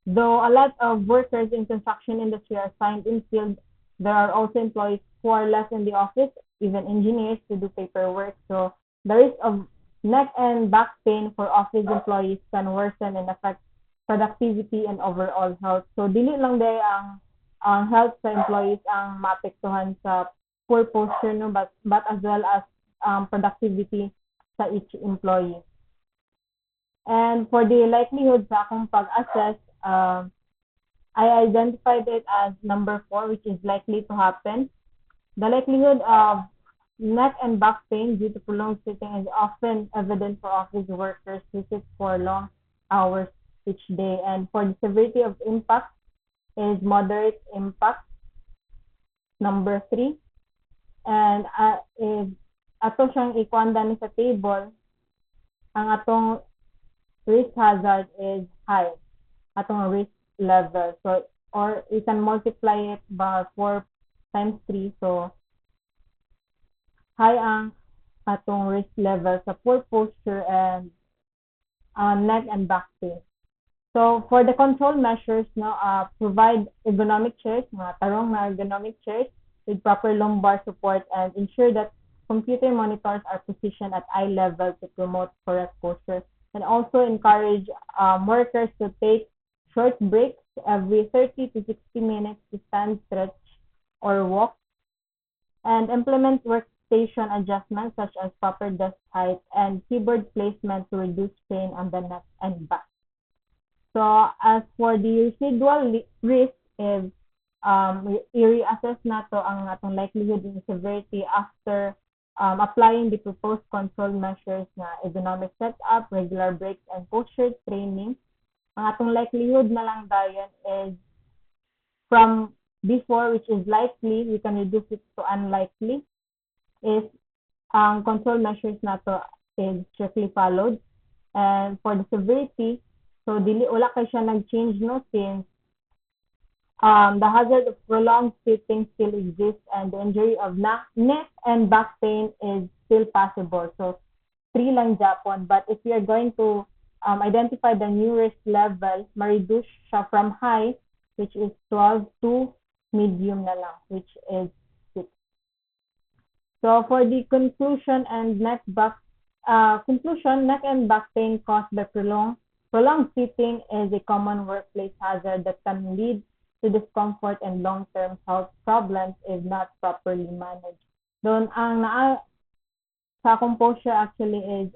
though a lot of workers in construction industry are assigned in field, there are also employees who are less in the office, even engineers, to do paperwork. So the risk of neck and back pain for office employees can worsen and affect productivity and overall health. So dili lang day ang health sa employees ang maapektuhan sa poor posture, no, but as well as productivity sa each employee. And for the likelihood sa akong pag-assess, I identified it as number 4, which is likely to happen. The likelihood of neck and back pain due to prolonged sitting is often evident for office workers who sit for long hours each day. And for the severity of impact is moderate impact, number 3. And if ato siyang ikuanda ni sa table, ang atong risk hazard is high, atong risk level. So, or you can multiply it by 4 times 3. So, high ang atong risk level sa poor posture and neck and back pain. So, for the control measures, no, provide ergonomic chairs, mga tarong na ergonomic chairs with proper lumbar support, and ensure that computer monitors are positioned at eye level to promote correct posture. And also encourage workers to take short breaks every 30 to 60 minutes to stand, stretch, or walk, and implement workstation adjustments such as proper desk height and keyboard placement to reduce strain on the neck and back. So as for the residual risk, is i-reassess na to ang atong likelihood and severity after applying the proposed control measures na ergonomic setup, regular breaks, and posture training. Ang atong likelihood na lang dayon is from before, which is likely, we can reduce it to unlikely, if ang control measures na to is strictly followed. And for the severity, so dili wala kay siya nag-change, no, since the hazard of prolonged sitting still exists and the injury of neck and back pain is still possible. So 3 lang Japon, but if we are going to identify the new risk level, ma-reduce siya from high, which is 12, to medium na lang, which is 6. So for the conclusion and neck and back pain caused by prolonged sitting is a common workplace hazard that can lead to discomfort and long-term health problems if not properly managed. Doon ang sa composure actually is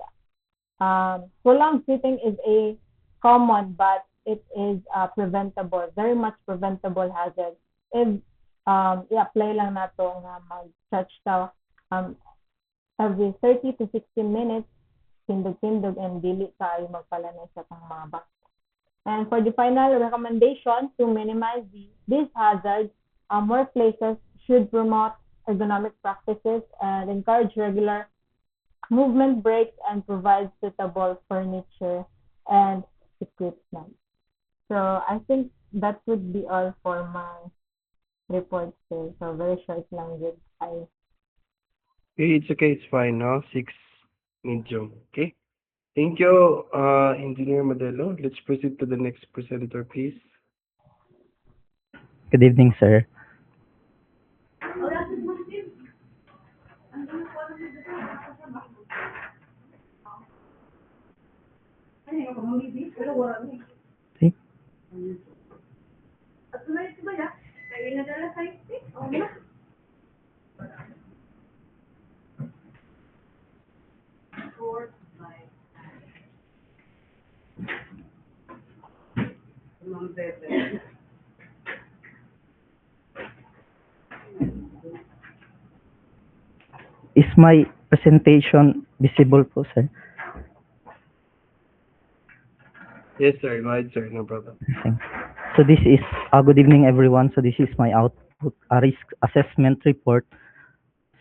prolonged sitting is a common, but it is preventable, very much preventable hazard if i-apply lang nato nga mag-stretch ta every 30 to 60 minutes, tindog-tindog, and dili tayo magpalanay sa pang mga back. And for the final recommendation to minimize these hazards, workplaces should promote ergonomic practices and encourage regular movement breaks and provide suitable furniture and equipment. So I think that would be all for my report, sir. So, very short lang good. Okay, it's fine, no? 6 medium. Okay. Thank you, Engineer Modelo. Let's proceed to the next presenter, please. Good evening, sir. See? Is my presentation visible po, sir? Yes, sir. Go ahead, sir. No problem. Thanks. So this is, good evening, everyone. So this is my output, risk assessment report,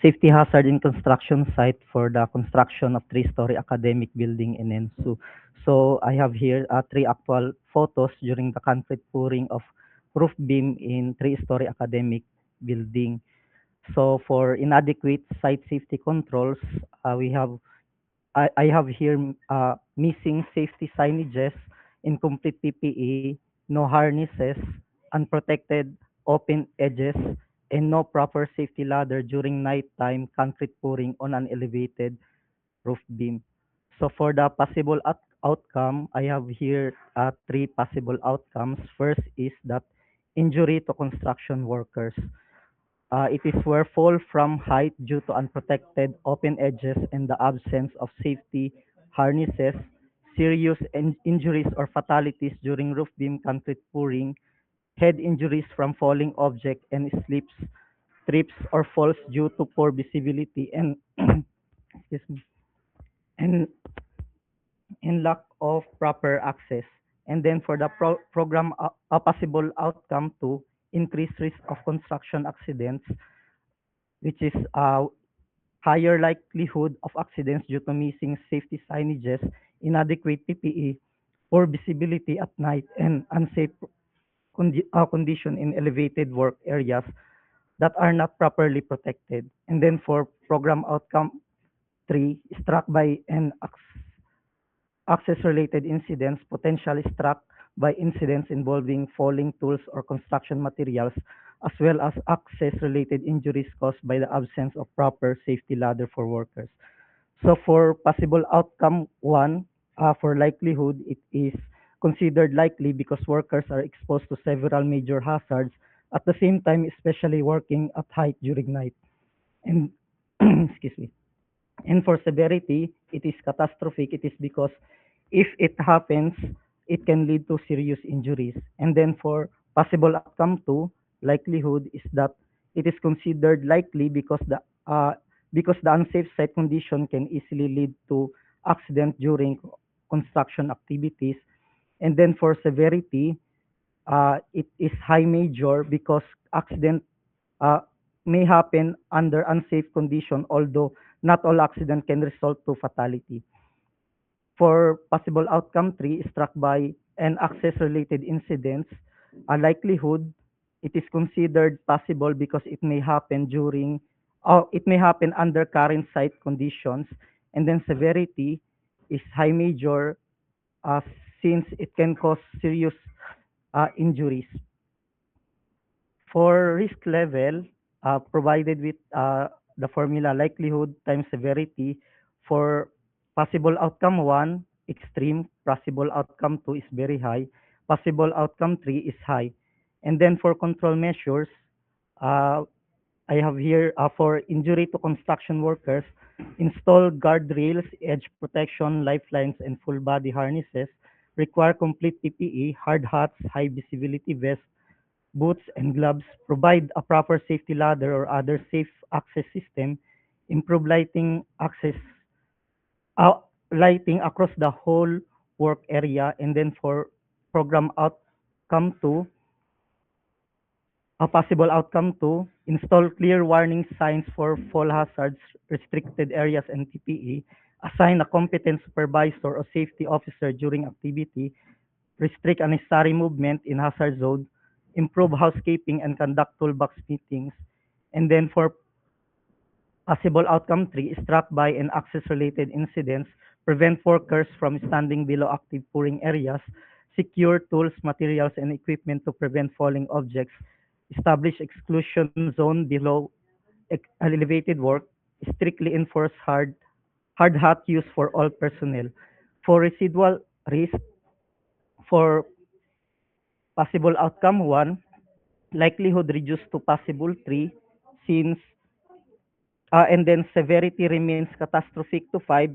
safety hazard in construction site for the construction of three-story academic building in NSU. So I have here three actual photos during the concrete pouring of roof beam in three-story academic building. So for inadequate site safety controls, I have here missing safety signages, incomplete PPE, no harnesses, unprotected open edges, and no proper safety ladder during nighttime concrete pouring on an elevated roof beam. So for the possible outcome, I have here three possible outcomes. First is that injury to construction workers. It is where fall from height due to unprotected open edges and the absence of safety harnesses, serious injuries or fatalities during roof beam concrete pouring, head injuries from falling object and slips, trips or falls due to poor visibility and excuse me, and lack of proper access. And then for the program, a possible outcome to increase risk of construction accidents, which is higher likelihood of accidents due to missing safety signages, inadequate PPE, poor visibility at night, and unsafe condition in elevated work areas that are not properly protected. And then for program outcome 3, struck by an access-related incidents, potentially struck by incidents involving falling tools or construction materials, as well as access-related injuries caused by the absence of proper safety ladder for workers. So for possible outcome 1, for likelihood, it is considered likely because workers are exposed to several major hazards at the same time, especially working at height during night. And excuse me. And for severity, it is catastrophic. It is because if it happens, it can lead to serious injuries. And then for possible outcome 2, likelihood is that it is considered likely because the unsafe site condition can easily lead to accident during construction activities. And then for severity, it is high major because accident uh, may happen under unsafe condition, although not all accident can result to fatality. For possible outcome 3, struck by an access-related incidents, a likelihood it is considered possible because it may happen during or it may happen under current site conditions, and then severity is high major uh, since it can cause serious injuries. For risk level, provided with the formula likelihood times severity for possible outcome 1, extreme, possible outcome 2 is very high, possible outcome 3 is high. And then for control measures, uh, I have here for injury to construction workers, install guardrails, edge protection, lifelines, and full body harnesses, require complete PPE, hard hats, high visibility vests, boots, and gloves, provide a proper safety ladder or other safe access system, improve lighting across the whole work area, and then for program outcome 2, a possible outcome 2, install clear warning signs for fall hazards, restricted areas, and PPE, assign a competent supervisor or safety officer during activity, restrict unnecessary movement in hazard zone, improve housekeeping and conduct toolbox meetings. And then for possible outcome three, struck by and access-related incidents, prevent workers from standing below active pouring areas, secure tools, materials, and equipment to prevent falling objects, establish exclusion zone below elevated work, strictly enforce hard hat use for all personnel. For residual risk, for possible outcome one, likelihood reduced to possible three, since and then severity remains catastrophic to 5,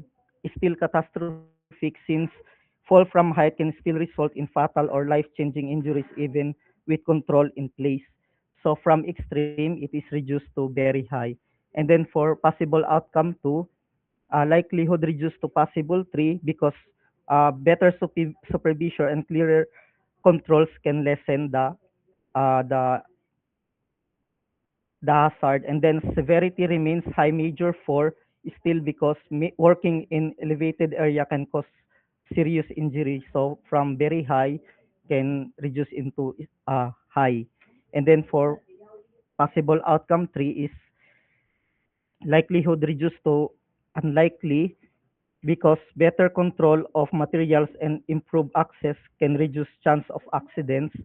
still catastrophic since fall from height can still result in fatal or life-changing injuries even with control in place. So from extreme, it is reduced to very high. And then for possible outcome 2, likelihood reduced to possible 3 because better supervision and clearer controls can lessen the hazard, and then severity remains high major 4 still because working in elevated area can cause serious injury. So from very high can reduce into high. And then for possible outcome 3 is likelihood reduced to unlikely because better control of materials and improved access can reduce chance of accidents.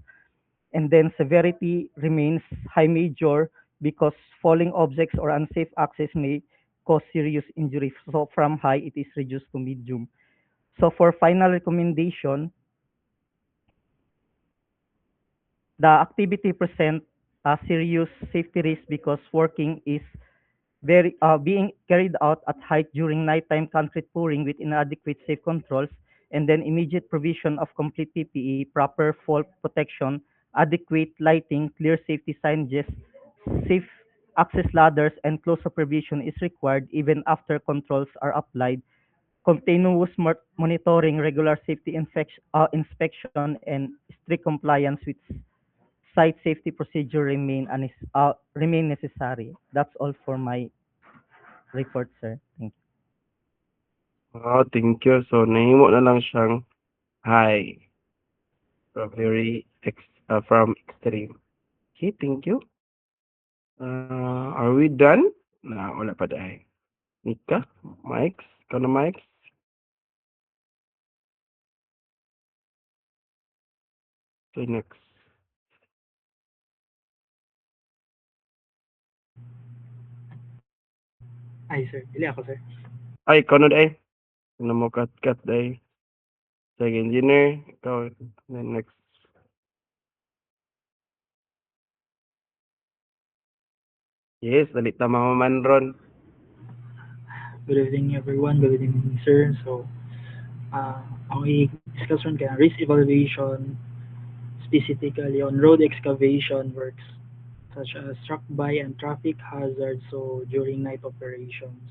And then severity remains high major because falling objects or unsafe access may cause serious injury. So from high, it is reduced to medium. So for final recommendation, the activity present a serious safety risk because working is being carried out at height during nighttime concrete pouring with inadequate safe controls, and then immediate provision of complete PPE, proper fall protection, adequate lighting, clear safety signages, safe access ladders, and close supervision is required even after controls are applied. Continuous monitoring, regular safety inspection, and strict compliance with site safety procedure remain necessary. That's all for my report, sir. Thank you. Oh, thank you. So, nahimo na lang siyang high from from extreme. Okay, thank you. Are we done? Na, wala pa dahil. Nika, Mike's, ikaw na Mike's. Okay, next. Ay, sir. Dili ako, sir. Ay, ikaw na dahil. Ano mo cut dahil. Sige, engineer, ikaw. Then next. Yes, dali tama man ron. Good evening, everyone. Good evening, sir. So, ang i-discuss ron kaya risk evaluation, specifically on road excavation works, such as struck by and traffic hazards, so during night operations.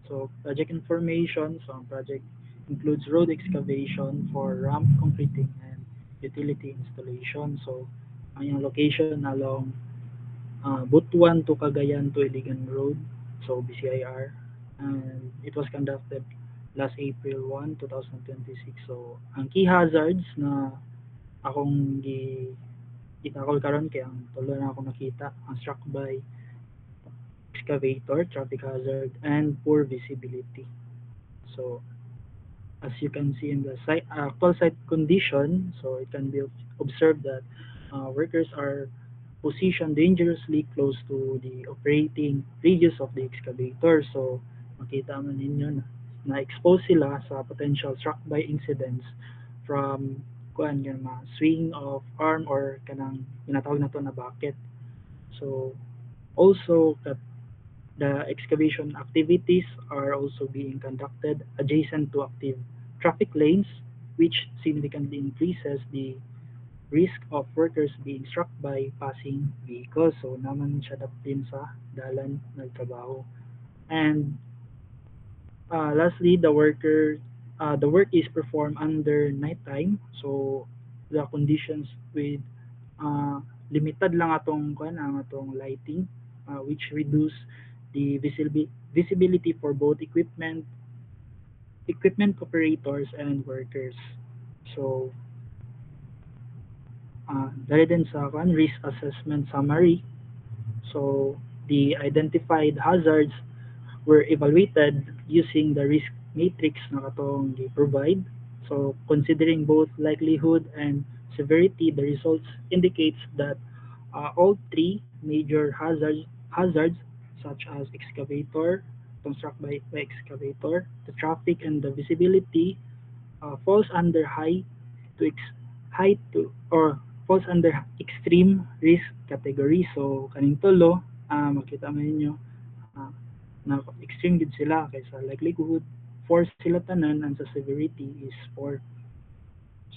So, project information. So, ang project includes road excavation for ramp completing and utility installation. So, ang yung location along Butuan to Cagayan to Iligan Road, so BCIR, and it was conducted last April 1, 2026. So, ang key hazards na akong itakol karon kay ang tulo na akong nakita, ang struck by excavator, traffic hazard, and poor visibility. So, as you can see in the site, actual site condition, so it can be observed that workers are positioned dangerously close to the operating radius of the excavator. So, makita man ninyo na na-expose sila sa potential struck by incidents from kuan nga swing of arm or kanang ginatawag na to na bucket. So, also the excavation activities are also being conducted adjacent to active traffic lanes, which significantly increases the risk of workers being struck by passing vehicles. So, naman siya daplin sa dalan nagtrabaho. And lastly, the work is performed under nighttime. So, the conditions with limited lang ang atong lighting, which reduce the visibility for both equipment operators and workers. So, dali din sa risk assessment summary. So, the identified hazards were evaluated using the risk matrix na katong gi-provide. So, considering both likelihood and severity, the results indicates that all three major hazards such as excavator, construct by excavator, the traffic and the visibility falls under high to or falls under extreme risk category. So kaning tulo, makita mo ninyo ah, na extreme gid sila kaysa likelihood 4 sila tanan and sa severity is 4.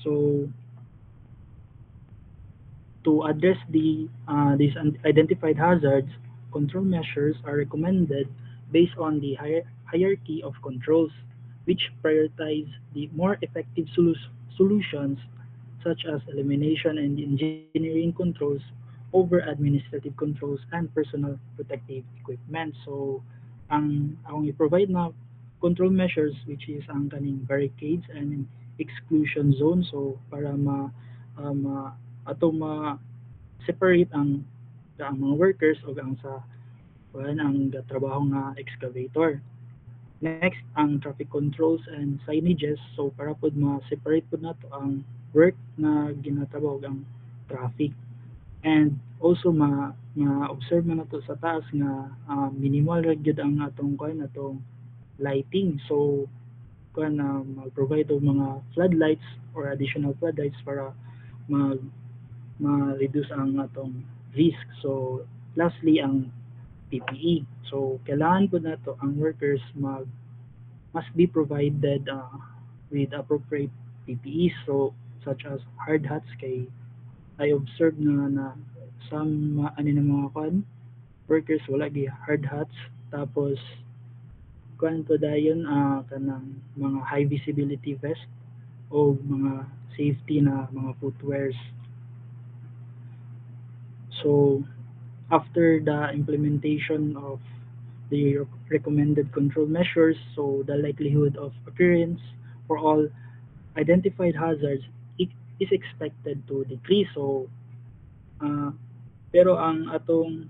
So to address these identified hazards, control measures are recommended based on the hierarchy of controls, which prioritize the more effective solutions such as elimination and engineering controls over administrative controls and personal protective equipment. So, ang akong i-provide na control measures which is ang kaning barricades and exclusion zone. So, para ato ma-separate ang mga workers o ang sa ang trabaho nga excavator. Next, ang traffic controls and signages. So, para pod ma-separate pod nato ang work na ginatrabaho ang traffic. And also ma-observe man nato sa taas nga minimal ra gyud ang atong lighting. So, mag-provide og mga floodlights or additional floodlights para mag ma-reduce ang atong risk. So, lastly, ang PPE. So, kailangan po na to ang workers must be provided with appropriate PPE. So, such as hard hats kay I observed na some ano na mga workers wala gi hard hats tapos kuan to dayon kanang mga high visibility vest o mga safety na mga footwears. So, after the implementation of the recommended control measures, so the likelihood of occurrence for all identified hazards is expected to decrease. So, uh, pero ang atong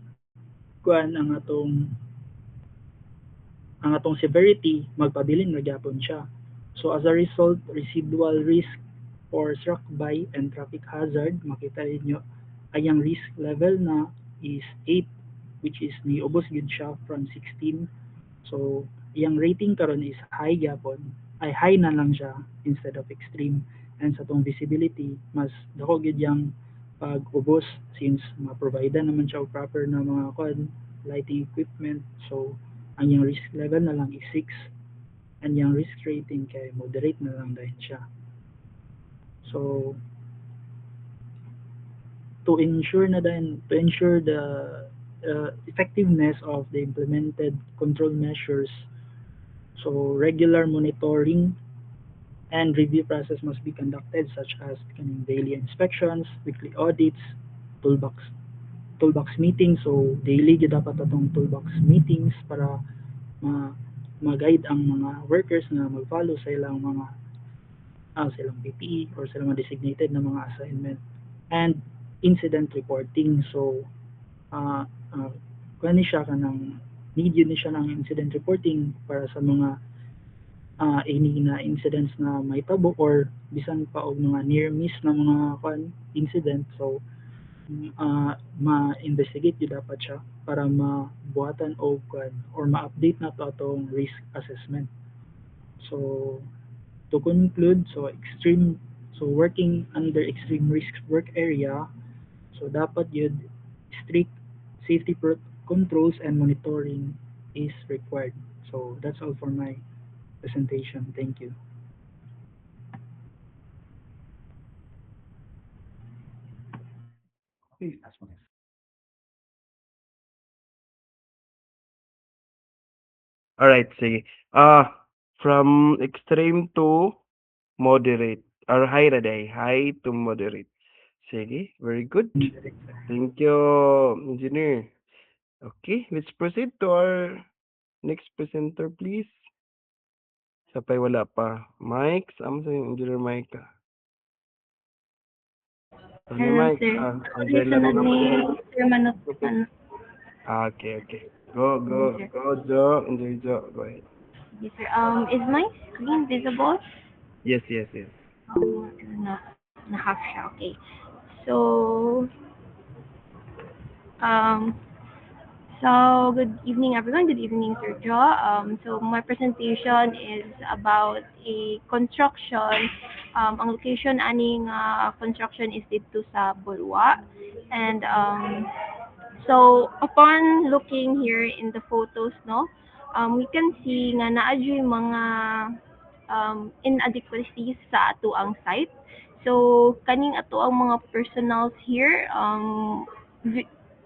severity magpabilin ra gyapon siya. So as a result, residual risk for struck by and traffic hazard makita ninyo ay ang risk level na is 8 which is niubos gyud siya from 16. So iyang rating karon is high gyapon ay high na lang siya instead of extreme, and sa tong visibility mas dako gyud yang pag-ubos since ma-provide naman siya og proper na mga lighting equipment. So ang yung risk level na lang is 6 and yung risk rating kay moderate na lang dahil siya. So to ensure the effectiveness of the implemented control measures, so regular monitoring and review process must be conducted such as daily inspections, weekly audits, toolbox toolbox meetings. So daily gyud dapat atong toolbox meetings para ma-guide ang mga workers na mag-follow sa ilang mga silang PPE or silang mga designated na mga assignment. And incident reporting. So kani siya kanang need yun siya ng incident reporting para sa mga any na incidents na may tabo or bisan pa og mga near miss na mga incident. So ma-investigate yun dapat siya para mabuhatan og or ma-update na to atong risk assessment. So to conclude, so working under extreme risk work area, so dapat yun strict safety controls and monitoring is required. So that's all for my presentation. Thank you. Alright, sige. From extreme to moderate or high na day, high to moderate. Sige, very good. Thank you, engineer. Okay, let's proceed to our next presenter, please. Sapay wala pa. Mike, sama sa engineer Mike. Ano naman? Angela Sunod rin naman. ni Sir Manot. Okay, okay. Go, go, Yes, sir. go, Jo. Enjoy, Jo. Go ahead. Yes, sir. Is my screen visible? Yes, yes, yes. Na half siya. Okay. So, um, good evening, everyone. Good evening, Sir Jo. So my presentation is about a construction. Ang location aning construction is dito sa Bulwa. And so upon looking here in the photos, no, we can see nga naadyo mga inadequacies sa ato ang site. So kaning ato ang mga personals here,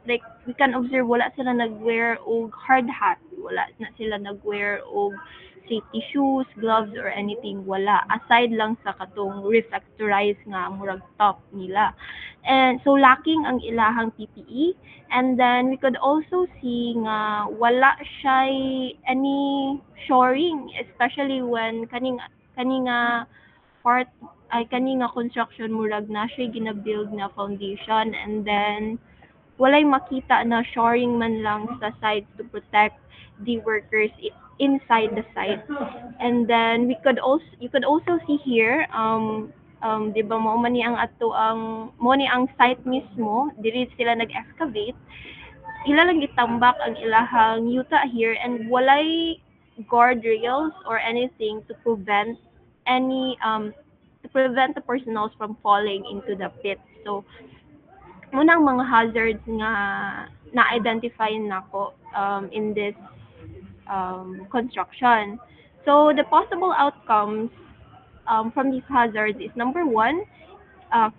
like we can observe wala sila nag-wear og hard hat, wala na sila nag-wear og safety shoes, gloves or anything, wala, aside lang sa katong reflectorized nga murag top nila. And so lacking ang ilahang PPE, and then we could also see nga wala siya any shoring, especially when kaning part ay kaning construction murag na siya gina-build na foundation, and then walay makita na shoring man lang sa site to protect the workers inside the site. And then you could also see here, di ba mo man ni ang ato ang mo ni ang site mismo, dili sila nag-excavate, ila lang gitambak ang ilahang yuta here, and walay guardrails or anything to prevent any to prevent the personals from falling into the pit. So muna ang mga hazards nga na-identify nako in this construction. So the possible outcomes from these hazards is number one,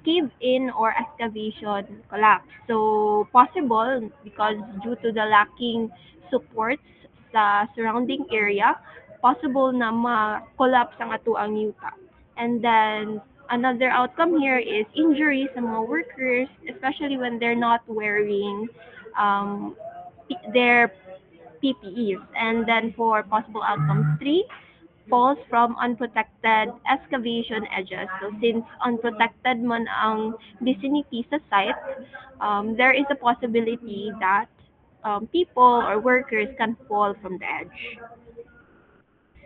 cave-in or excavation collapse. So possible because due to the lacking supports sa surrounding area, possible na ma-collapse ang ato ang yuta. And then another outcome here is injury sa mga workers, especially when they're not wearing their PPEs. And then for possible outcomes three, falls from unprotected excavation edges. So since unprotected man ang vicinity sa site, there is a possibility that people or workers can fall from the edge.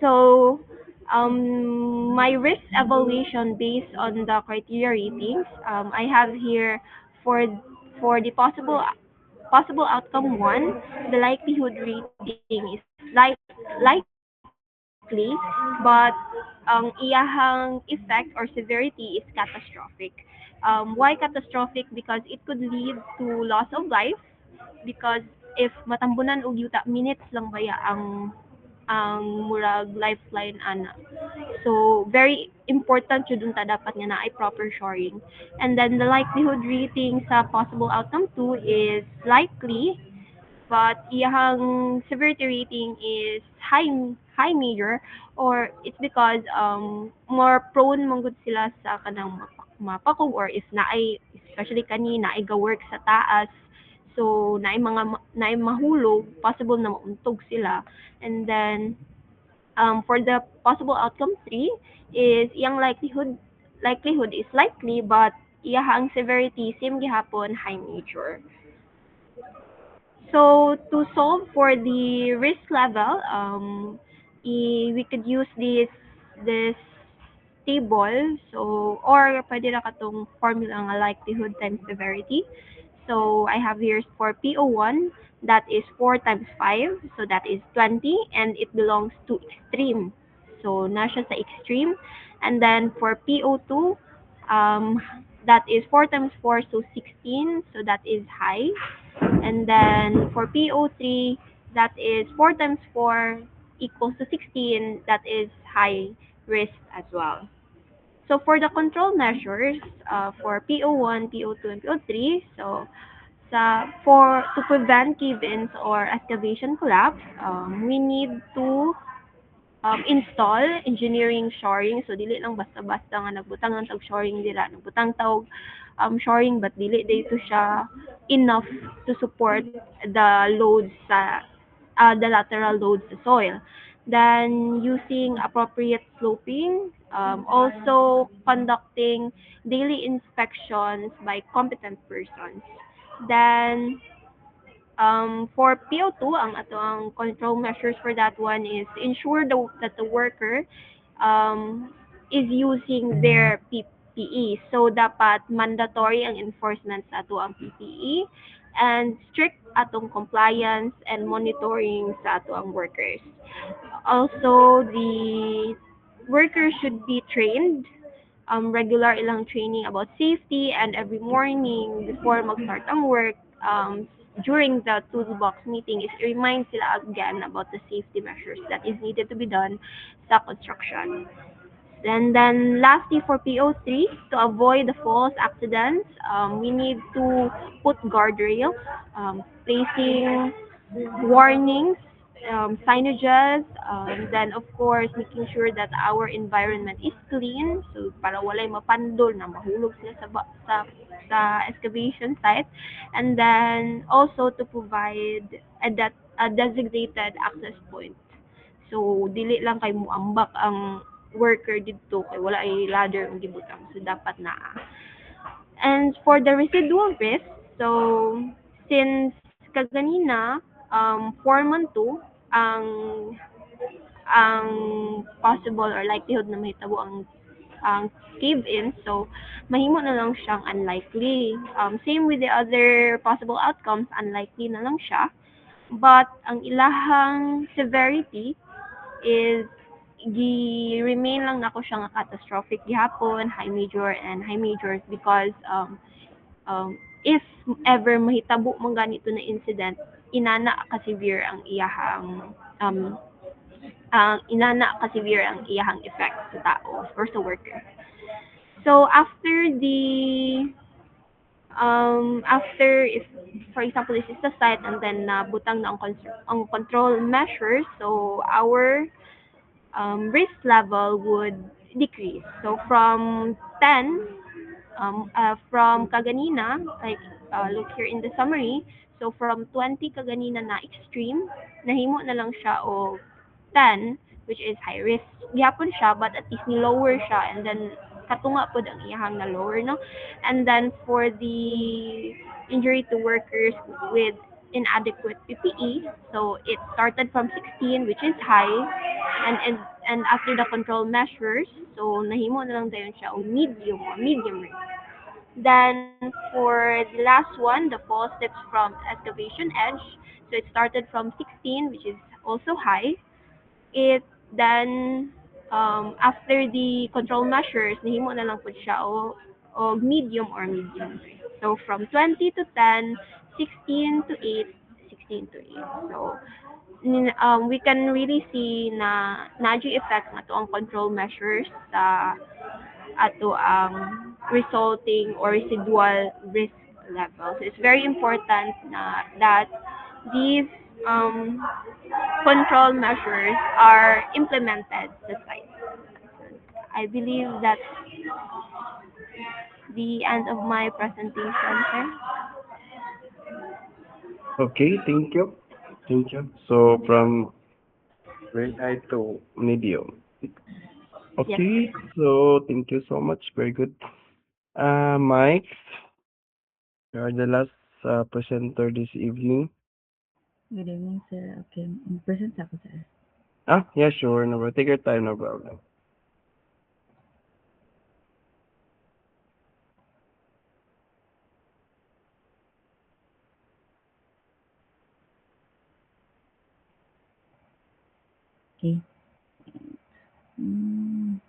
So my risk evaluation based on the criteria ratings, I have here for the possible outcome one, the likelihood rating is likely, but ang iyahang effect or severity is catastrophic. Why catastrophic? Because it could lead to loss of life, because if matambunan og yuta, minutes lang baya ang murag lifeline ana. So very important jud unta dapat nga naay proper shoring. And then the likelihood rating sa possible outcome 2 is likely, but iyang severity rating is high major, or it's because more prone man gud sila sa kanang mapakog, or if naay especially kani naay ga-work sa taas, so naay mahulog, possible na mauntog sila. And then for the possible outcome 3 is iyang likelihood is likely, but iyang severity same gihapon high major. So to solve for the risk level, we could use this table. So or pwede na katong formula nga likelihood times severity. So I have here for PO1, that is 4 times 5, so that is 20, and it belongs to extreme. So na siya sa extreme. And then for PO2, that is 4 times 4, so 16, so that is high. And then for PO3, that is 4 times 4 equals to 16, that is high risk as well. So for the control measures, for PO1, PO2, and PO3, so to prevent cave-ins or excavation collapse, we need to install engineering shoring. So dili lang basta-basta nga nagbutang ng tag shoring dira, nagbutang tawag shoring, but dili dito siya enough to support the loads sa the lateral loads sa soil. then using appropriate sloping, also conducting daily inspections by competent persons. Then for PO2, ang ato ang control measures for that one is ensure that the worker is using their PPE. So dapat mandatory ang enforcement sa ato ang PPE and strict atong compliance and monitoring sa ato ang workers. Also, the workers should be trained regular ilang training about safety, and every morning before mag-start ang work, during the toolbox meeting is remind sila again about the safety measures that is needed to be done sa construction. And then lastly for PO3, to avoid the false accidents, we need to put guardrails, placing warnings, signages, then of course making sure that our environment is clean, so para walay mapandol na mahulog sila sa excavation site, and then also to provide a designated access point. So dili lang kay muambak ang worker dito kay wala ay ladder ang gibutang, so dapat naa. And for the residual risk, so since kaganina, 4 month 2, ang possible or likelihood na mahitabo ang cave-in, so mahimo na lang siyang unlikely. Same with the other possible outcomes, unlikely na lang siya. But ang ilahang severity is remain lang nako siya nga catastrophic gihapon, high major and high majors, because if ever mahitabo man ganito na incident, inana ka severe ang iyahang effect sa tao or sa worker. So after if for example this is the site and then butang na ang control measures, so our risk level would decrease. So from 10, from kaganina, like look here in the summary, so from 20 kaganina na extreme, nahimo na lang siya o 10, which is high risk. Gihapon siya, but at least ni-lower siya, and then katunga po ang iyahang na lower, no? And then for the injury to workers with inadequate PPE, so it started from 16, which is high, and after the control measures, so nahimo na lang dayon siya o medium risk. Then for the last one, the false tips from excavation edge, so it started from 16, which is also high. It then after the control measures, nahimo na lang po siya o medium or medium risk. So from 20 to 10, 16 to 8, 16 to 8. So we can really see na nadyo effect na to ang control measures sa ato ang resulting or residual risk level. So it's very important na that these control measures are implemented sa site. I believe that's the end of my presentation, sir. Okay, thank you. Thank you. So from very high to medium. Okay, so thank you so much. Very good. Mike, you are the last presenter this evening. Good evening, sir. Okay, present ako, sir. Yeah, sure. No problem. Take your time, no problem. Okay. Mm.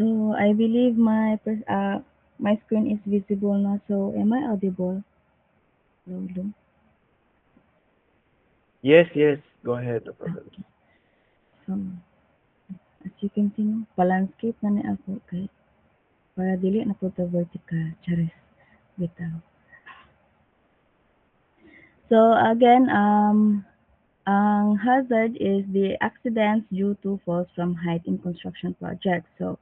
So I believe my screen is visible now. So am I audible? Lolo? Yes, yes. Go ahead. No problem. Okay. So as you can see, no, pa-landscape na ni ako kay para dili na po to vertical. Charis. Bitaw. So again, ang hazard is the accidents due to falls from height in construction projects. So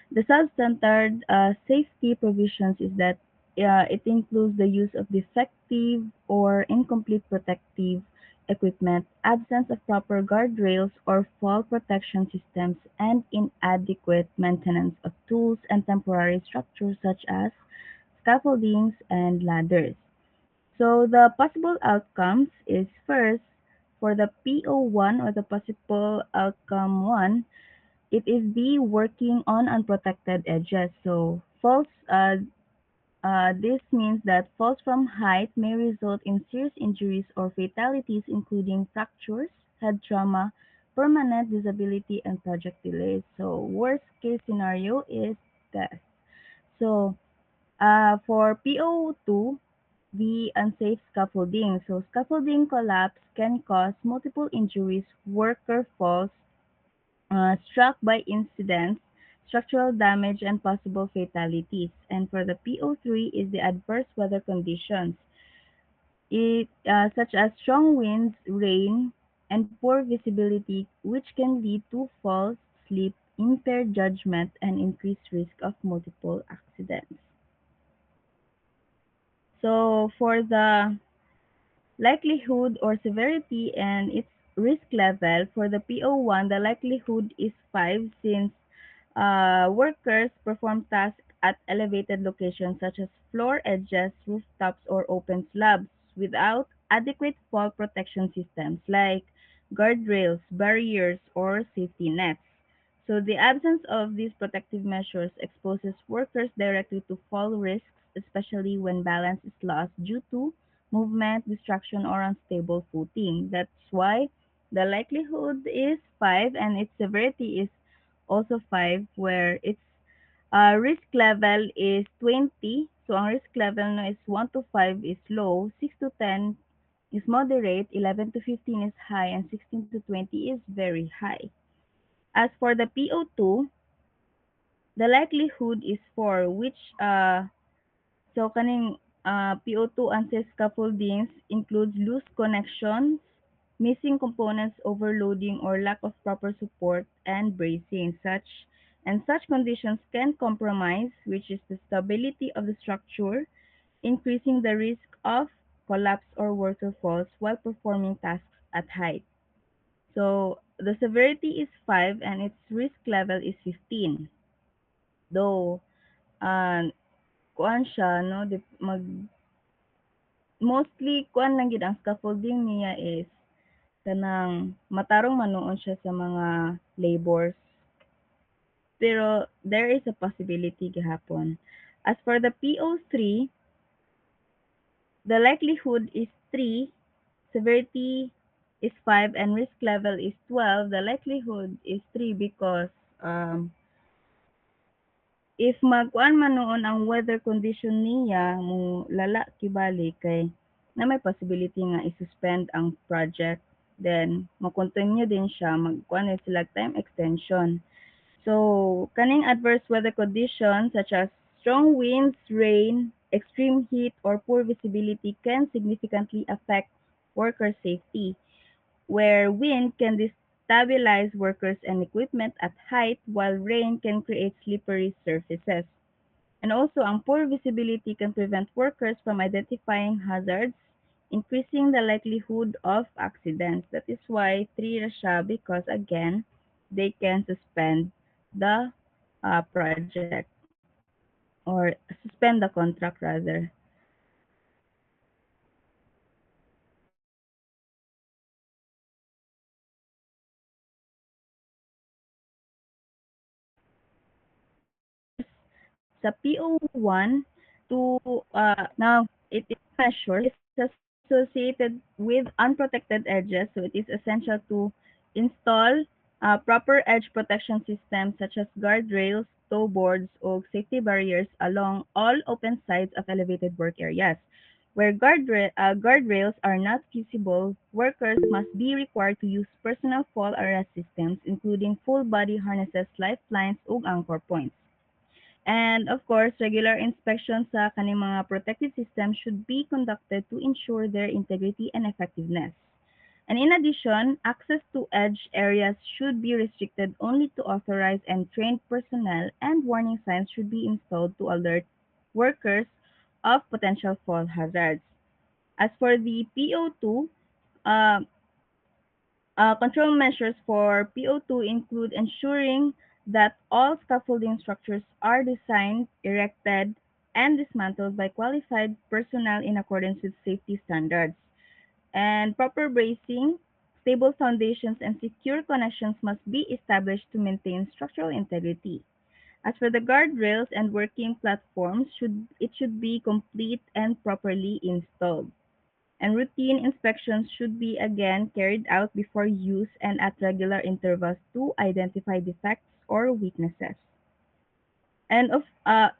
the self-centered safety provisions is that it includes the use of defective or incomplete protective equipment, absence of proper guardrails or fall protection systems, and inadequate maintenance of tools and temporary structures such as scaffoldings and ladders. So the possible outcomes is first, for the PO1 or the possible outcome 1, it is the working on unprotected edges. So this means that falls from height may result in serious injuries or fatalities, including fractures, head trauma, permanent disability, and project delays. So worst case scenario is death. So for PO2, the unsafe scaffolding. So scaffolding collapse can cause multiple injuries, worker falls, struck by incidents, structural damage, and possible fatalities. And for the PO3 is the adverse weather conditions, such as strong winds, rain, and poor visibility, which can lead to falls, sleep, impaired judgment, and increased risk of multiple accidents. So for the likelihood or severity and its risk level, for the PO1, the likelihood is 5 since workers perform tasks at elevated locations such as floor edges, rooftops, or open slabs without adequate fall protection systems like guardrails, barriers, or safety nets. So the absence of these protective measures exposes workers directly to fall risks, especially when balance is lost due to movement, distraction, or unstable footing. That's why the likelihood is 5 and its severity is also 5, where its risk level is 20. So ang risk level no is 1 to 5 is low, 6 to 10 is moderate, 11 to 15 is high, and 16 to 20 is very high. As for the PO2, the likelihood is 4, which so kaning PO2 unsafe scaffoldings includes loose connections, missing components, overloading, or lack of proper support and bracing. Such conditions can compromise, which is the stability of the structure, increasing the risk of collapse or worker falls while performing tasks at height. So the severity is 5 and its risk level is 15. Though kuan siya no mostly kuan lang gid ang scaffolding niya is kanang matarong manuon siya sa mga labors. Pero there is a possibility gihapon. As for the PO3, the likelihood is 3, severity is 5, and risk level is 12. The likelihood is 3 because if magkuan man noon ang weather condition niya mo lala kibali kay na may possibility nga i-suspend ang project, then mo-continue din siya magkuan na sila time extension. So kaning adverse weather conditions such as strong winds, rain, extreme heat, or poor visibility can significantly affect worker safety, where wind can destabilize workers and equipment at height, while rain can create slippery surfaces. And also, ang poor visibility can prevent workers from identifying hazards, increasing the likelihood of accidents. That is why 3 na siya because again, they can suspend the project or suspend the contract rather. Sa PO1 to now it is measured is associated with unprotected edges, so it is essential to install proper edge protection systems such as guardrails, toe boards, or safety barriers along all open sides of elevated work areas. Where guardrails are not feasible, workers must be required to use personal fall arrest systems, including full body harnesses, lifelines, ug anchor points. And of course, regular inspections sa kaning mga protective systems should be conducted to ensure their integrity and effectiveness. And in addition, access to edge areas should be restricted only to authorized and trained personnel, and warning signs should be installed to alert workers of potential fall hazards. As for the PO2, uh, control measures for PO2 include ensuring that all scaffolding structures are designed, erected, and dismantled by qualified personnel in accordance with safety standards. And proper bracing, stable foundations, and secure connections must be established to maintain structural integrity. As for the guardrails and working platforms, it should be complete and properly installed. And routine inspections should be again carried out before use and at regular intervals to identify defects or weaknesses. And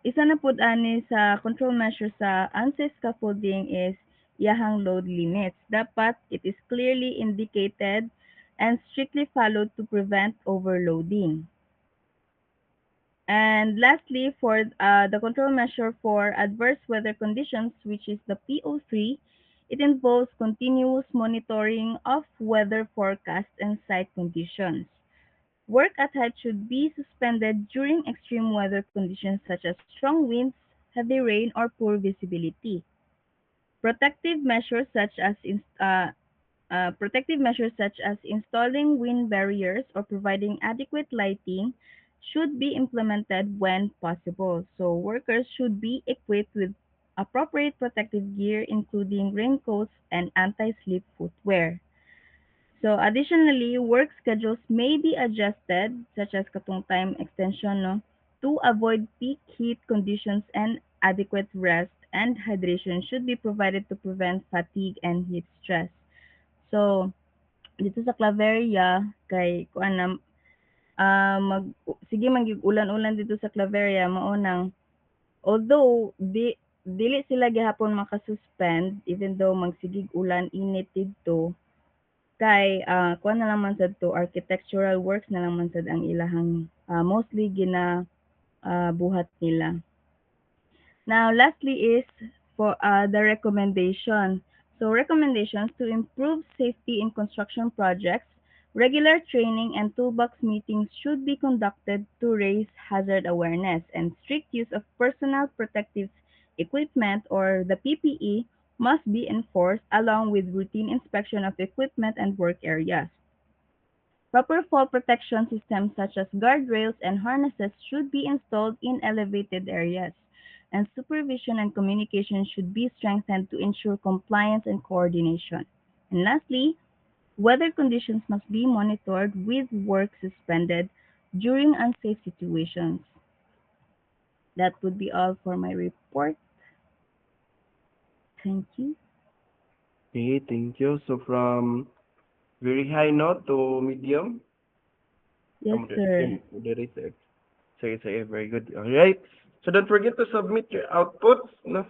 isa na pud ani sa control measures sa unsafe scaffolding is iyahang load limits. Dapat it is clearly indicated and strictly followed to prevent overloading. And lastly, for the control measure for adverse weather conditions, which is the PO3, it involves continuous monitoring of weather forecasts and site conditions. Work at height should be suspended during extreme weather conditions such as strong winds, heavy rain, or poor visibility. Protective measures such as installing wind barriers or providing adequate lighting should be implemented when possible. So workers should be equipped with appropriate protective gear, including raincoats and anti-slip footwear. So additionally, work schedules may be adjusted, such as katong time extension, no, to avoid peak heat conditions, and adequate rest and hydration should be provided to prevent fatigue and heat stress. So, dito sa Claveria, kay kuan na, sige ulan-ulan dito sa Claveria, mao nang, although dili sila gihapon maka-suspend, even though magsigig ulan init didto, kay kuan na lang man sad to, architectural works na lang man sad ang ilahang mostly buhat nila. Now, lastly is for the recommendation. So recommendations to improve safety in construction projects, regular training and toolbox meetings should be conducted to raise hazard awareness, and strict use of personal protective equipment or the PPE must be enforced along with routine inspection of equipment and work areas. Proper fall protection systems such as guardrails and harnesses should be installed in elevated areas, and supervision and communication should be strengthened to ensure compliance and coordination. And lastly, weather conditions must be monitored with work suspended during unsafe situations. That would be all for my report. Thank you. Okay, thank you. So from very high note to medium. Yes, sir. Moderated. Sige, very good. Alright. So don't forget to submit your outputs, no?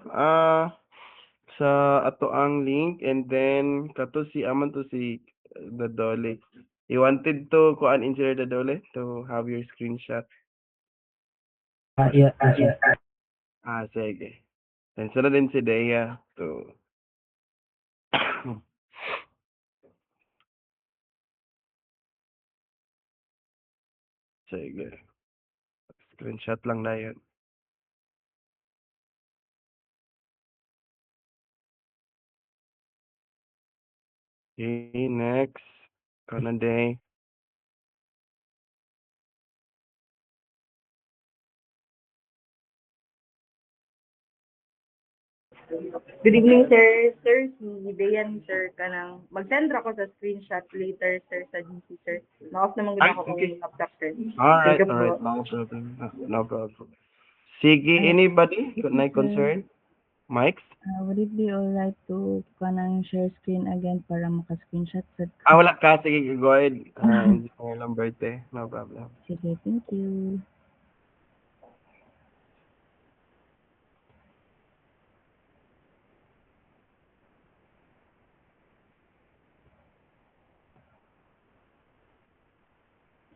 Sa ato ang link, and then kato si aman to si Dadole. You wanted to kuan Engineer Dadole to have your screenshot. Yeah. Sige. And sunod din si Dea to sige. Screenshot lang na yun. Okay, next. Kanan day. Good evening, sir. Sir, si Dayan, sir, kanang mag-send ra ko sa screenshot later, sir, sa GC, sir. Na-off naman gud ako Okay. kung laptop, sir. Alright, Thank you po. no problem. No problem. Sige, anybody? Na concern? Mics? Would it be alright to kanang share screen again para maka-screenshot sa... Wala ka. Sige, go ahead. Engineer Lamberte. No problem. Sige, thank you.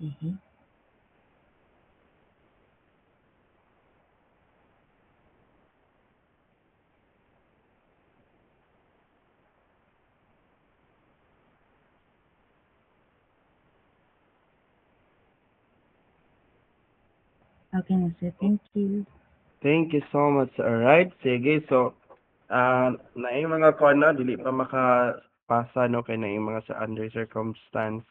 Mhm. Okay na sir, thank you. Thank you so much. Alright, sige. So, na yung mga ko ano, dili pa makapasa no kay na yung mga sa under circumstance.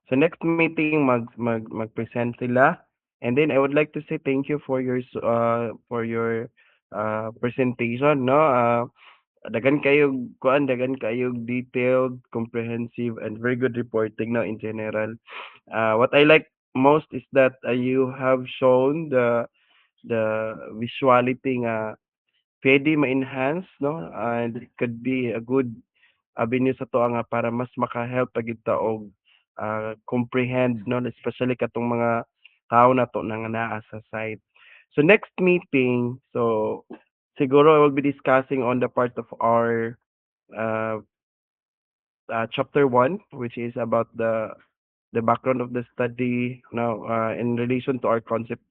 So next meeting mag-present sila. And then I would like to say thank you for your presentation no. Dagan kayo kuan, dagan kayo detailed, comprehensive and very good reporting no in general. What I like most is that you have shown the visuality nga pwede ma-enhance no and it could be a good avenue sa to nga para mas maka-help pag ta og comprehend no especially katong mga tao na to na nga naa sa site. So next meeting, so siguro I will be discussing on the part of our uh, chapter 1 which is about the background of the study now in relation to our concept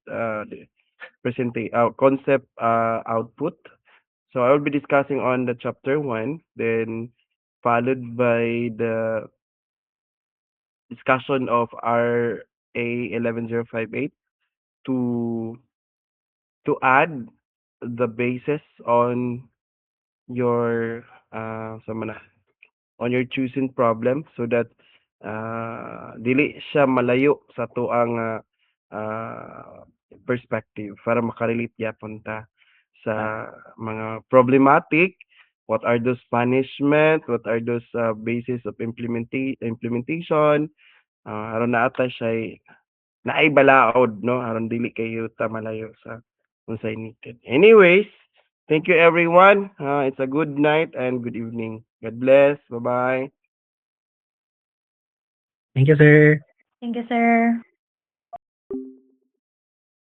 concept output. So I will be discussing on the chapter 1, then followed by the discussion of RA 11058 to add the basis on your sama na, on your choosing problem so that dili siya malayo sa tuang perspective para makarelate yapon ta sa mga problematic, what are those punishment, what are those basis of implementation, aron na ata siya naay balaod no aron dili kayo ta malayo sa unsay needed. Anyways, thank you everyone. It's a good night and good evening. God bless. Bye-bye. Thank you, sir. Thank you, sir.